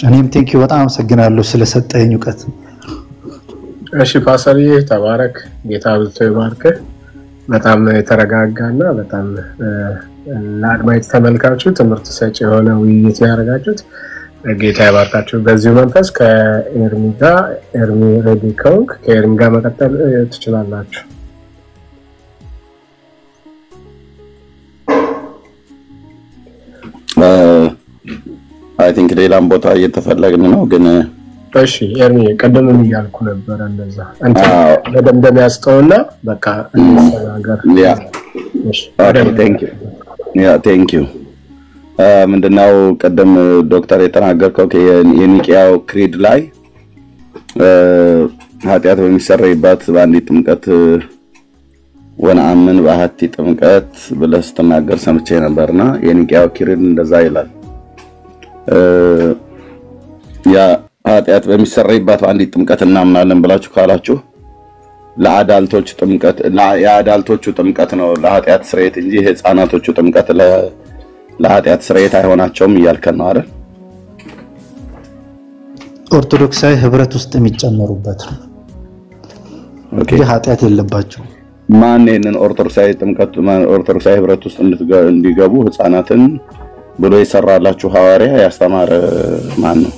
እኔም ቴንኪው በጣም አመሰግናለሁ ስለሰጠኝ ዕውቀት። እሺ ፓስተርዬ ተባረክ። ጌታ ብዝቶ ይባርክህ። በጣም የተረጋጋና በጣም ለአድማጭ ተመልካቹ ትምህርት ሰጪ የሆነ ውይይት ያደረጋችሁት ጌታ ይባርካችሁ። በዚሁ መንፈስ ከኤርሚ ጋር ኤርሚ ሬዲ ከሆንክ ከኤርሚ ጋር መቀጠል ትችላላችሁ። አይ ቲንክ ሌላም ቦታ እየተፈለግን ነው፣ ግን እሺ ኤርሚ ቀደምም እያልኩ ነበር እንደዛ አንተ በደንብ ያስተውና በቃ እንሰናገር እሺ ቴንክ ዩ ምንድነው ቀደም ዶክተር የተናገርከው የኒቂያው ክሪድ ላይ ኃጢአት በሚሰረይባት በአንዲት ጥምቀት ወነአምን በአሐቲ ጥምቀት ብለህ ስትናገር ሰምቼ ነበርና የኒቂያው ክሪድ እንደዛ ይላል ያ ኃጢአት በሚሰረይባት በአንዲት ጥምቀት እናምናለን ብላችሁ ካላችሁ ለአዳልቶች ጥምቀት የአዳልቶቹ ጥምቀት ነው ለኃጢአት ስርየት እንጂ የህፃናቶቹ ጥምቀት ለኃጢአት ስርየት አይሆናቸውም እያልከን ነው አይደል? ኦርቶዶክሳዊ ህብረት ውስጥ የሚጨመሩበት ነው። ኦኬ ኃጢአት የለባቸው። ማን ይሄንን ኦርቶዶክሳዊ ጥምቀት ኦርቶዶክሳዊ ህብረት ውስጥ እንዲገቡ ህፃናትን ብሎ ይሰራላችሁ ሐዋርያ ያስተማረ ማን ነው?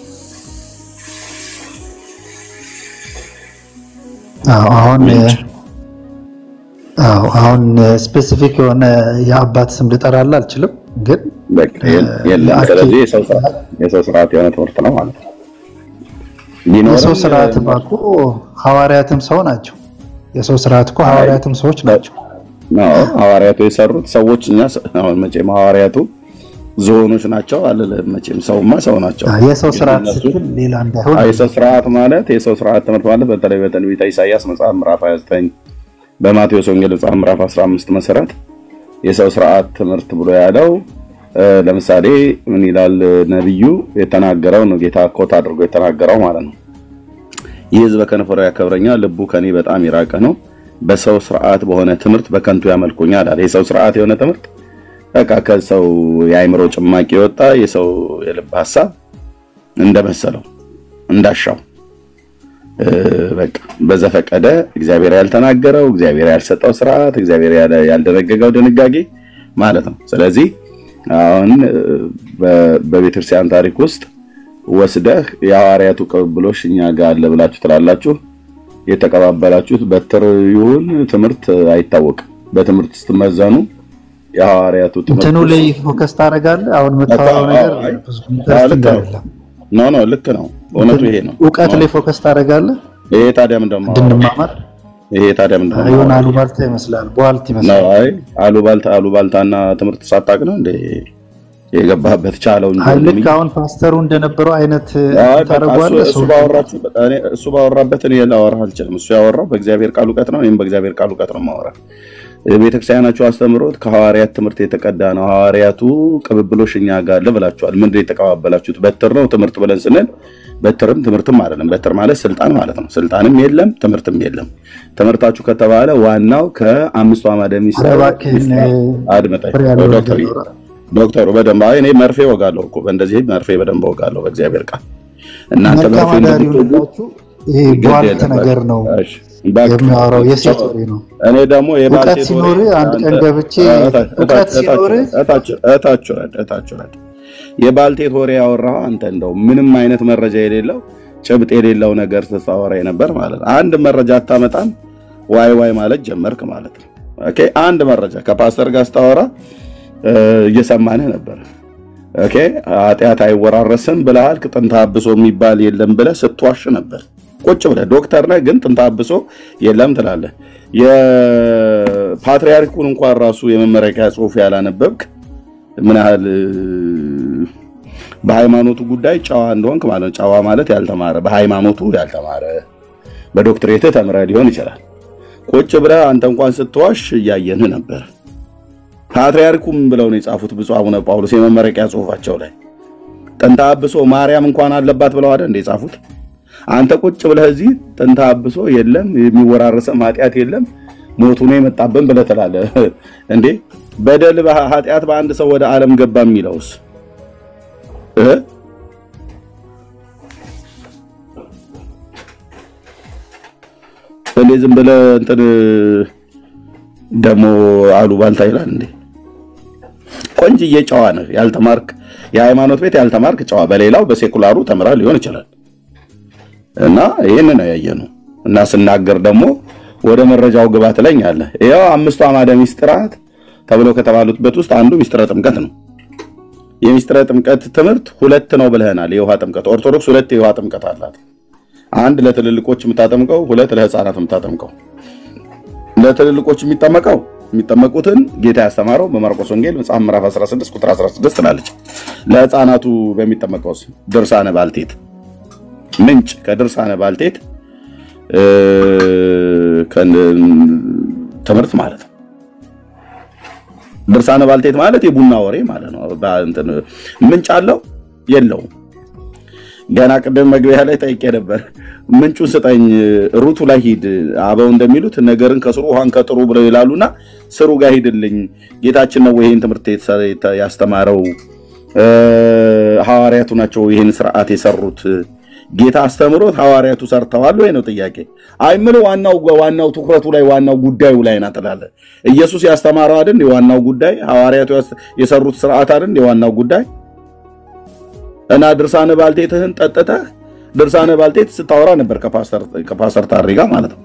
አሁን ስፔሲፊክ የሆነ የአባት ስም ልጠራላ አልችልም ግን የለም ስለዚህ የሰው ስርዓት የሆነ ትምህርት ነው ማለት ነው። የሰው ስርዓት ባኮ ሐዋርያትም ሰው ናቸው። የሰው ስርዓት እኮ ሐዋርያትም ሰዎች ናቸው። ሐዋርያቱ የሰሩት ሰዎች እኛ አሁን መቼም ሐዋርያቱ ዞኖች ናቸው አይደለም መቼም ሰውማ ሰው ናቸው። የሰው ስርዓት ስትል ሌላ እንዳይሆን የሰው ስርዓት ማለት የሰው ስርዓት ትምህርት ማለት በተለይ በትንቢተ ኢሳይያስ መጽሐፍ ምዕራፍ 29 በማቴዎስ ወንጌል መጽሐፍ ምዕራፍ 15 መሰረት የሰው ስርዓት ትምህርት ብሎ ያለው ለምሳሌ ምን ይላል ነብዩ የተናገረው ነው ጌታ ኮት አድርጎ የተናገረው ማለት ነው። የሕዝብ ከነፈሩ ያከብረኛል ልቡ ከኔ በጣም ይራቀ ነው በሰው ስርዓት በሆነ ትምህርት በከንቱ ያመልኩኛል አለ። የሰው ስርዓት የሆነ ትምህርት በቃ ከሰው የአይምሮ ጭማቂ ወጣ የሰው የልብ ሐሳብ እንደመሰለው እንዳሻው በቃ በዘፈቀደ እግዚአብሔር ያልተናገረው እግዚአብሔር ያልሰጠው ስርዓት እግዚአብሔር ያልደነገገው ድንጋጌ ማለት ነው። ስለዚህ አሁን በቤተክርስቲያን ታሪክ ውስጥ ወስደህ የሐዋርያቱ ቅብብሎሽ እኛ ጋር አለ ብላችሁ ትላላችሁ። የተቀባበላችሁት በትር ይሁን ትምህርት አይታወቅም። በትምህርት ስትመዘኑ የሐዋርያቱ ትምህርት እንትኑ ላይ ፎከስ ታደርጋለህ። አሁን የምታወራው ነገር ኖ ልክ ነው እውነቱ ይሄ ነው። ዕውቀት ላይ ፎከስ ታደርጋለህ። ይሄ ታዲያ ምንድነው እንድንማማር ይሄ ታዲያ ምንድነው አይሆን አሉባልታ ይመስላል ቧልት ይመስላል። አይ አሉባልታና ትምህርት ሳታቅ ነው እንዴ የገባህበት ቻለው እንጂ ልክ አሁን ፓስተሩ እንደነበረው አይነት ታረጋለህ። እሱ ባወራበት እኔ ላወራህ አልችልም። እሱ ያወራው በእግዚአብሔር ቃል ዕውቀት ነው። እኔም በእግዚአብሔር ቃል ዕውቀት ነው ማወራህ። ቤተክርስቲያናችሁ አስተምሮት ከሐዋርያት ትምህርት የተቀዳ ነው። ሐዋርያቱ ቅብብሎሽኛ ጋር ለብላችኋል። ምንድነው የተቀባበላችሁት? በትር ነው ትምህርት ብለን ስንል በትርም ትምህርትም አይደለም። በትር ማለት ስልጣን ማለት ነው። ስልጣንም የለም ትምህርትም የለም። ትምህርታችሁ ከተባለ ዋናው ከአምስቱ አዕማደ ምስጢር አድመጣይ ዶክተሩ በደንብ እኔ መርፌ ወጋለሁ እኮ በእንደዚህ መርፌ በደንብ ወጋለሁ በእግዚአብሔር ቃል እናንተ መርፌ እንደምትወጋችሁ ይሄ ቧልት ነገር ነው የሚያወራው የሴት ወሬ ነው። እኔ ደግሞ የባልቴ ሲኖር አንድ ቀን ገብቼ ዕውቀት ሲኖር እታችሁ የባልቴት ወሬ ያወራው አንተ እንደው ምንም አይነት መረጃ የሌለው ጭብጥ የሌለው ነገር ተሳወራ ነበር ማለት ነው። አንድ መረጃ አታመጣም ዋይ ማለት ጀመርክ ማለት ነው። ኦኬ አንድ መረጃ ከፓስተር ጋር ስታወራ እየሰማነህ ነበር። ኦኬ ኃጢአት አይወራረስም ብለሃል። ጥንተ አብሶ የሚባል የለም ብለህ ስትዋሽ ነበር። ቁጭ ብለህ ዶክተር ነህ ግን ጥንተ አብሶ የለም ትላለህ። የፓትሪያርኩን እንኳን ራሱ የመመረቂያ ጽሑፍ ያላነበብክ ምን ያህል በሃይማኖቱ ጉዳይ ጨዋ እንደሆንክ ማለት ነው። ጨዋ ማለት ያልተማረ በሃይማኖቱ ያልተማረ በዶክትሬት ተምረህ ሊሆን ይችላል። ቁጭ ብለህ አንተ እንኳን ስትዋሽ እያየንህ ነበር። ፓትሪያርኩም ብለው ነው የጻፉት ብፁዕ አቡነ ጳውሎስ የመመረቂያ ጽሑፋቸው ላይ ጥንተ አብሶ ማርያም እንኳን አለባት ብለው አይደል እንደ ጻፉት። አንተ ቁጭ ብለህ እዚህ ጥንተ አብሶ የለም የሚወራረሰም ኃጢአት የለም ሞቱ ነው የመጣበን ብለህ ትላለህ እንዴ? በደል ኃጢአት በአንድ ሰው ወደ ዓለም ገባ የሚለውስ ዝም ብለህ እንትን ደሞ አሉባልታ ይላል እንዴ? ቆንጅዬ ጨዋ ነህ ያልተማርክ የሃይማኖት ቤት ያልተማርክ ጨዋ በሌላው በሴኩላሩ ተምራ ሊሆን ይችላል። እና ይሄንን ያየነው እና ስናገር ደግሞ ወደ መረጃው ግባት ላይ ያለ ያው አምስቱ አዕማደ ምስጢራት ተብሎ ከተባሉበት ውስጥ አንዱ ምስጢረ ጥምቀት ነው። የምስጢረ ጥምቀት ትምህርት ሁለት ነው ብለናል። የውሃ ጥምቀት ኦርቶዶክስ ሁለት የውሃ ጥምቀት አላት። አንድ ለትልልቆች የምታጠምቀው፣ ሁለት ለህፃናት የምታጠምቀው። ለትልልቆች የሚጠመቁትን ጌታ ያስተማረው በማርቆስ ወንጌል መጽሐፍ ምዕራፍ 16 ቁጥር 16 ትላለች። ለህፃናቱ በሚጠመቀውስ ድርሳነ ባልቴት ምንጭ ከድርሳነ ባልቴት ትምህርት ማለት ነው። ድርሳነ ባልቴት ማለት የቡና ወሬ ማለት ነው። ምንጭ አለው የለውም? ገና ቅድም መግቢያ ላይ ጠይቄ ነበር። ምንጩን ስጠኝ ሩቱ ላይ ሂድ። አበው እንደሚሉት ነገርን ከስሩ ውሃን ከጥሩ ብለው ይላሉና ስሩ ጋር ሂድልኝ። ጌታችን ነው ይሄን ትምህርት ያስተማረው፣ ሐዋርያቱ ናቸው ይሄን ስርዓት የሰሩት። ጌታ አስተምሮት ሐዋርያቱ ሰርተዋል ወይ ነው ጥያቄ። አይ ምን ዋናው ትኩረቱ ላይ ዋናው ጉዳዩ ላይ ናጥላለ። ኢየሱስ ያስተማረው አይደል የዋናው ጉዳይ? ሐዋርያቱ የሰሩት ስርዓት አይደል የዋናው ጉዳይ? እና ድርሳነ ባልቴትህን ጠጥተህ ድርሳነ ባልቴት ስታወራ ነበር ከፓስተር ታሪ ጋር ማለት ነው።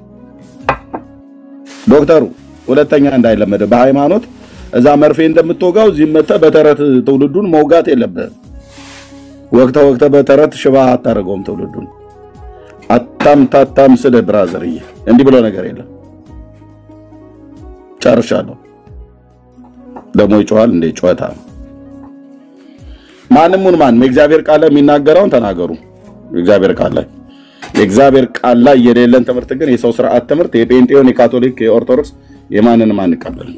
ዶክተሩ ሁለተኛ እንዳይለመደ በሃይማኖት እዛ መርፌ እንደምትወጋው እዚህ መተህ በተረት ትውልዱን መውጋት የለብህም። ወቅተ በተረት ሽባ አታረገውም ትውልዱን። አታም ስለ ብራዘርዬ እንዲህ ብሎ ነገር የለም። ጨርሻለሁ። ደሞ ይጮሃል እንደ ጮታ ማንም የእግዚአብሔር ቃል ላይ የሚናገረውን ተናገሩ። የእግዚአብሔር ቃል ላይ የሌለን ትምህርት ግን የሰው ስርዓት ትምህርት የጴንጤዮን የካቶሊክ የኦርቶዶክስ የማንንም አንቀበል።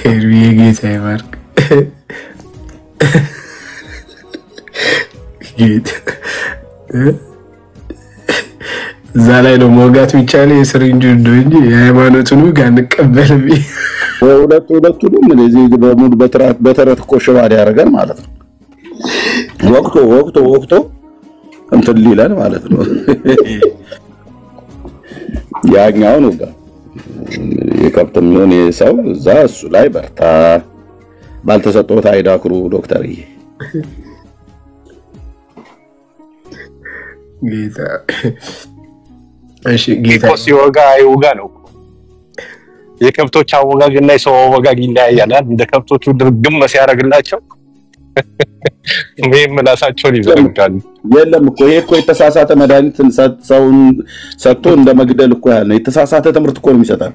ኤርሚ ጌታ ይባርክ። ጌታ እዛ ላይ ነው መውጋት የሚቻለው የስሪንጁ ነው እንጂ የሃይማኖቱን ጋር አንቀበልም። ሁለቱንም እንደዚህ በሙድ በተረት ኮሽባድ ያደርጋል ማለት ነው። ወቅቱ እንትን ሊላል ማለት ነው። ያኛው ነው ጋር የከብተም ይሁን የሰው እዛ እሱ ላይ በርታ ባልተሰጠው አይዳክሩ ዶክተርዬ። ጌታ እሺ ጌታ ሲወጋ አይወጋ ነው። የከብቶች አወጋግና የሰው አወጋግ ይለያያል። እንደ ከብቶቹ ድርግም ሲያደርግላቸው ምላሳቸውን ይዘረጋሉ። የለም እኮ ይሄ እኮ የተሳሳተ መድኃኒትን ሰውን ሰጥቶ እንደ መግደል እኮ ያለ የተሳሳተ ትምህርት እኮ ነው የሚሰጣው።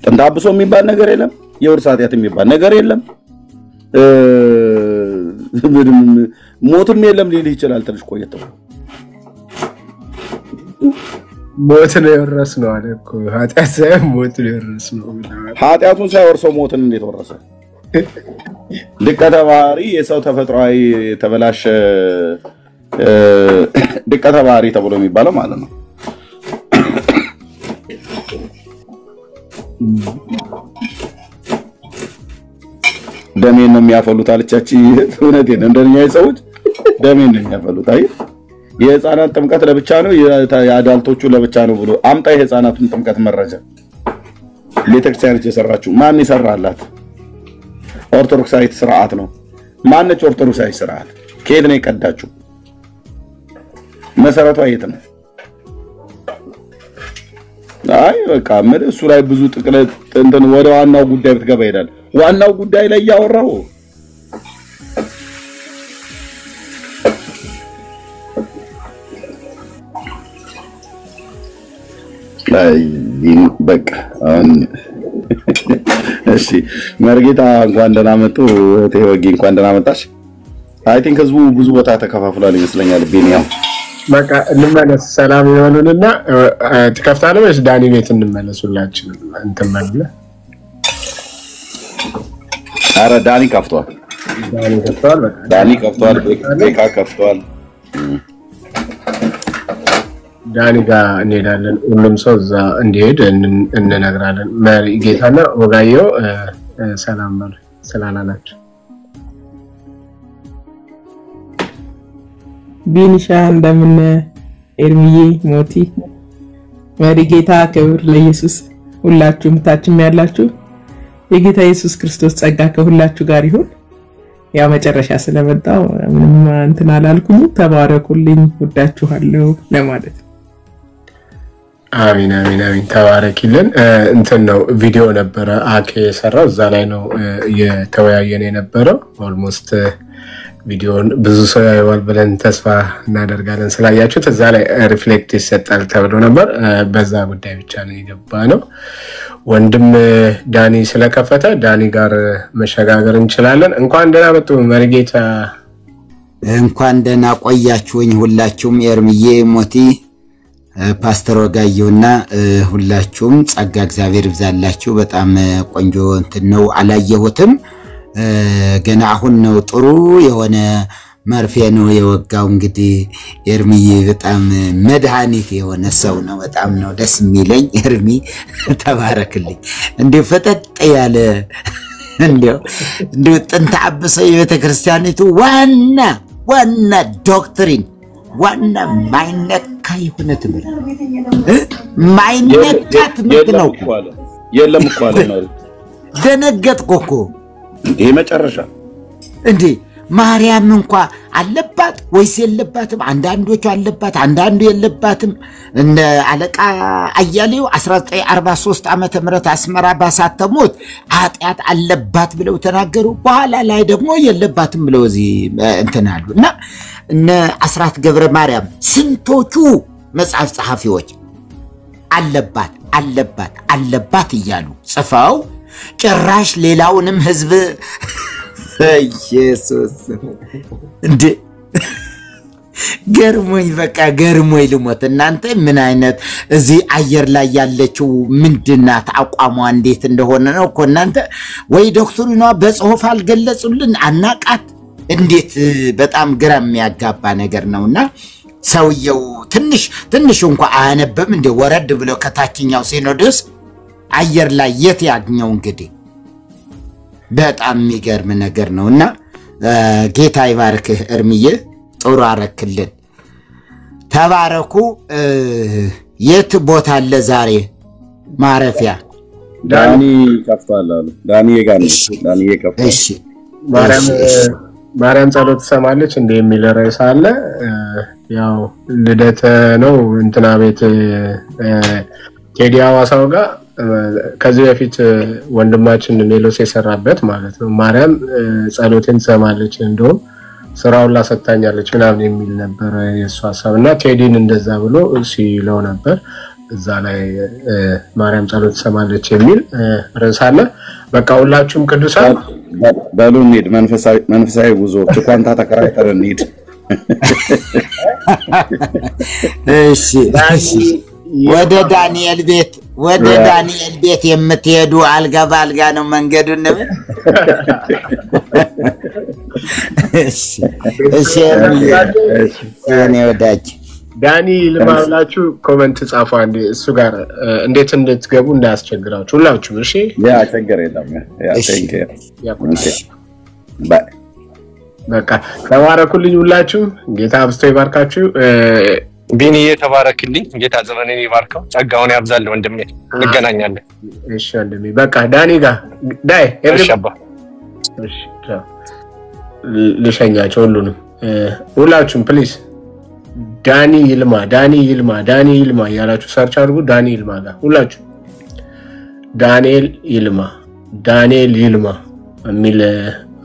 ጥንታብሶ የሚባል ነገር የለም። የውርሳቲያት የሚባል ነገር የለም። ሞትም የለም ሊል ይችላል። ትንሽ ቆየተው ሞት ነው የወረስነው አለ እኮ ኃጢአት ሳይሆን ሞት ነው የወረስነው። ኃጢአቱን ሳይወርሰው ሞትን እንዴት ወረሰ? ድቀተ ባህሪ የሰው ተፈጥሯዊ ተበላሸ ድቀተ ባህሪ ተብሎ የሚባለው ማለት ነው። ደሜን ነው የሚያፈሉት አለቻች። እውነቴን ነው። እንደኛ ሰዎች ደሜን ነው የሚያፈሉት። አይ የህፃናት ጥምቀት ለብቻ ነው የአዳልቶቹ ለብቻ ነው ብሎ አምጣ የህፃናቱን ጥምቀት መረጃ። ቤተክርስቲያን የሰራችው ማን ይሰራላት? ኦርቶዶክሳዊት ስርዓት ነው። ማነች ኦርቶዶክሳዊ ስርዓት? ከየት ነው የቀዳችው? መሰረቷ የት ነው? አይ በቃ ምን እሱ ላይ ብዙ ጥቅለት እንትን ወደ ዋናው ጉዳይ ብትገባ ይላል። ዋናው ጉዳይ ላይ ያወራው በቃ እሺ መርጌታ እንኳን ደህና መጡ። ተወጊ እንኳን ደህና መጣሽ። አይ ቲንክ ህዝቡ ብዙ ቦታ ተከፋፍሏል ይመስለኛል። ቢኒያም በቃ እንመለስ። ሰላም ይሆኑንና ተከፍታለህ ወይስ ዳኒ ቤት እንመለሱላችሁ? እንትን ማለት አረ ዳኒ ከፍቷል። ዳኒ ከፍቷል። ቤካ ከፍቷል። ዳኒ ጋር እንሄዳለን። ሁሉም ሰው እዛ እንዲሄድ እንነግራለን። መሪ ጌታና ወጋየው ሰላም በሉ ስላላላችሁ። ቢኒሻ እንደምን ኤርሚዬ ሞቲ መሪ ጌታ ክብር ለኢየሱስ። ሁላችሁም ታችም ያላችሁ የጌታ ኢየሱስ ክርስቶስ ጸጋ ከሁላችሁ ጋር ይሁን። ያ መጨረሻ ስለመጣው ምንም እንትን አላልኩም። ተባረኩልኝ፣ ወዳችኋለሁ ለማለት። አሚን አሚን አሚን። ተባረኪልን። እንትን ነው ቪዲዮ ነበረ አኬ የሰራው እዛ ላይ ነው እየተወያየን የነበረው። ኦልሞስት ቪዲዮን ብዙ ሰው ያየዋል ብለን ተስፋ እናደርጋለን። ስላያችሁት እዛ ላይ ሪፍሌክት ይሰጣል ተብሎ ነበር። በዛ ጉዳይ ብቻ ነው የገባ ነው። ወንድም ዳኒ ስለከፈተ ዳኒ ጋር መሸጋገር እንችላለን። እንኳን ደህና መጡ መሪጌታ። እንኳን ደህና ቆያችሁኝ ሁላችሁም። ኤርሚዬ ሞቲ ፓስተር ወጋየውና ሁላችሁም ጸጋ እግዚአብሔር ይብዛላችሁ። በጣም ቆንጆ እንትን ነው። አላየሁትም ገና አሁን ነው ጥሩ የሆነ መርፌ ነው የወጋው። እንግዲህ ኤርሚዬ በጣም መድኃኒት የሆነ ሰው ነው። በጣም ነው ደስ የሚለኝ። ኤርሚ ተባረክልኝ። እንዴ ፈጠጥ ያለ እንዴ ጥንተ አብሰ የቤተክርስቲያኒቱ ዋና ዶክትሪን ዋና ማይነካ ይሁን ትምህርት ማይነካ ትምህርት ነው። የለም እኮ አለ ማለት ደነገጥኩ እኮ ይሄ መጨረሻ እንዴ ማርያም እንኳን አለባት ወይስ የለባትም? አንዳንዶቹ አለባት አንዳንዱ የለባትም። እንደ አለቃ አያሌው 1943 ዓመተ ምህረት አስመራ ባሳተሙት ኃጢአት አለባት ብለው ተናገሩ። በኋላ ላይ ደግሞ የለባትም ብለው እዚህ እንትናሉና እነ አስራት ገብረ ማርያም ስንቶቹ መጽሐፍ ጸሐፊዎች አለባት እያሉ ጽፈው ጭራሽ ሌላውንም ህዝብ ኢየሱስ እንዴ ገርሞኝ በቃ ገርሞኝ ልሞት። እናንተ ምን አይነት እዚህ አየር ላይ ያለችው ምንድናት አቋሟ እንዴት እንደሆነ ነው እኮ እናንተ ወይ ዶክተሩና በጽሁፍ አልገለጹልን አናቃት እንዴት በጣም ግራ የሚያጋባ ነገር ነውና ሰውየው ትንሽ እንኳን አያነበም እንደ ወረድ ብሎ ከታችኛው ሲኖዶስ አየር ላይ የት ያግኘው እንግዲህ በጣም የሚገርም ነገር ነውና ጌታ ይባርክህ ኤርሚዬ ጥሩ አረክልን ተባረኩ። የት ቦታ አለ ዛሬ ማረፊያ? ዳኒ ከፍቷል አሉ። ዳኒ ከፍቷል። እሺ ማርያም ጸሎት ትሰማለች እንደ የሚል ርዕስ አለ። ያው ልደተ ነው እንትና ቤት ቴዲ ሐዋሳው ጋር ከዚህ በፊት ወንድማችን ሜሎስ የሰራበት ማለት ነው። ማርያም ጸሎትን ትሰማለች እንደውም ስራውን ላሰጣኛለች ምናምን የሚል ነበር የሷ ሐሳብና ቴዲን እንደዛ ብሎ ሲለው ነበር። እዛ ላይ ማርያም ጸሎት ትሰማለች የሚል ርዕስ አለ። በቃ ሁላችሁም ቅዱሳን በሉ እንሂድ። መንፈሳዊ ጉዞ ጭቋንታ ተከራይተን እንሂድ። እሺ ወደ ዳንኤል ቤት የምትሄዱ አልጋ ባልጋ ነው መንገዱን ነው። እሺ እኔ ወዳጅ ዳኒ ልማላችሁ ኮሜንት ጻፉ አንዴ እሱ ጋር እንዴት እንድትገቡ እንዳያስቸግራችሁ ሁላችሁ። እሺ ያ ቸገር የለም። ያ ባይ በቃ ተባረኩልኝ ሁላችሁ። ጌታ አብስቶ ይባርካችሁ። ቢኒዬ ተባረክልኝ። ጌታ ዘመኔን ይባርከው ጸጋውን ያብዛል ወንድሜ። እንገናኛለን። እሺ ወንድሜ በቃ ዳኒ ጋር እሺ ልሸኛቸው ሁሉንም ሁላችሁም ፕሊዝ ዳኒ ይልማ ያላችሁ ሰርች አድርጉ። ዳኒ ይልማ ጋር ሁላችሁ ዳንኤል ይልማ የሚል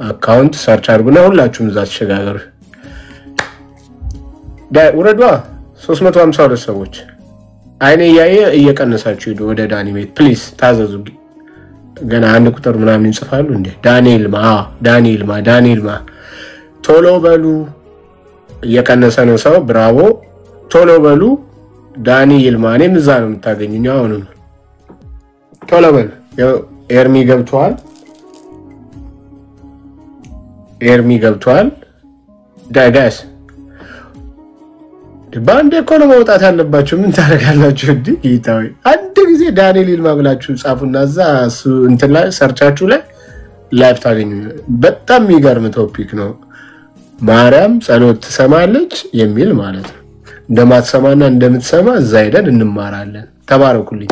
አካውንት ሰርች አድርጉና ሁላችሁም እዛ ተሸጋገሩ። ወረዷ 352 ሰዎች አይኔ ያየ እየቀነሳችሁ ሄዱ ወደ ዳኒ ቤት ፕሊዝ ታዘዙ። ገና አንድ ቁጥር ምናምን ይጽፋሉ እንዴ ዳኒ ይልማ ቶሎ በሉ። እየቀነሰ ነው ሰው ብራቮ ቶሎ በሉ። ዳኒ ይልማ እኔም እዛ ነው የምታገኙኝ። አሁን ቶሎ በሉ። ኤርሚ ገብቷል። ዳጋስ ባንዴ እኮ ነው መውጣት ያለባችሁ። ምን ታደርጋላችሁ እንዴ? ጌታዬ አንድ ጊዜ ዳንኤል ይልማ ብላችሁ ጻፉና እዛ እሱ እንትን ላይ ሰርቻችሁ ላይ ላይቭ ታገኙ። በጣም የሚገርም ቶፒክ ነው። ማርያም ጸሎት ትሰማለች የሚል ማለት ነው። እንደማትሰማና እንደምትሰማ እዛ ሄደን እንማራለን። ተባረኩልኝ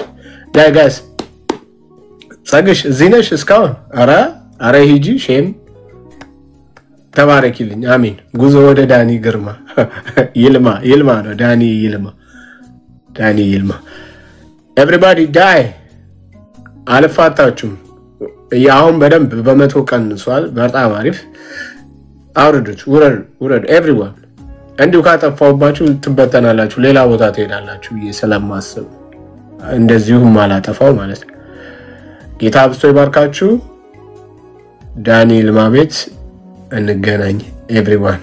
ዳጋስ። ጸግሽ እዚህ ነሽ እስካሁን? አረ ሂጂ ሼም ተባረክልኝ። አሜን። ጉዞ ወደ ዳኒ ግርማ ይልማ ነው። ዳኒ ይልማ ኤቭሪባዲ ዳይ አልፋታችሁም። ያሁን በደንብ በመቶ ቀንሷል። በጣም አሪፍ አውርዱት፣ ውረድ ኤቭሪዋን። እንዲሁ ካጠፋውባችሁ ትበተናላችሁ፣ ሌላ ቦታ ትሄዳላችሁ ብዬ ስለማስብ እንደዚሁም አላጠፋው ማለት ነው። ጌታ አብዝቶ ይባርካችሁ። ዳንኤል ማቤት እንገናኝ ኤቭሪዋን።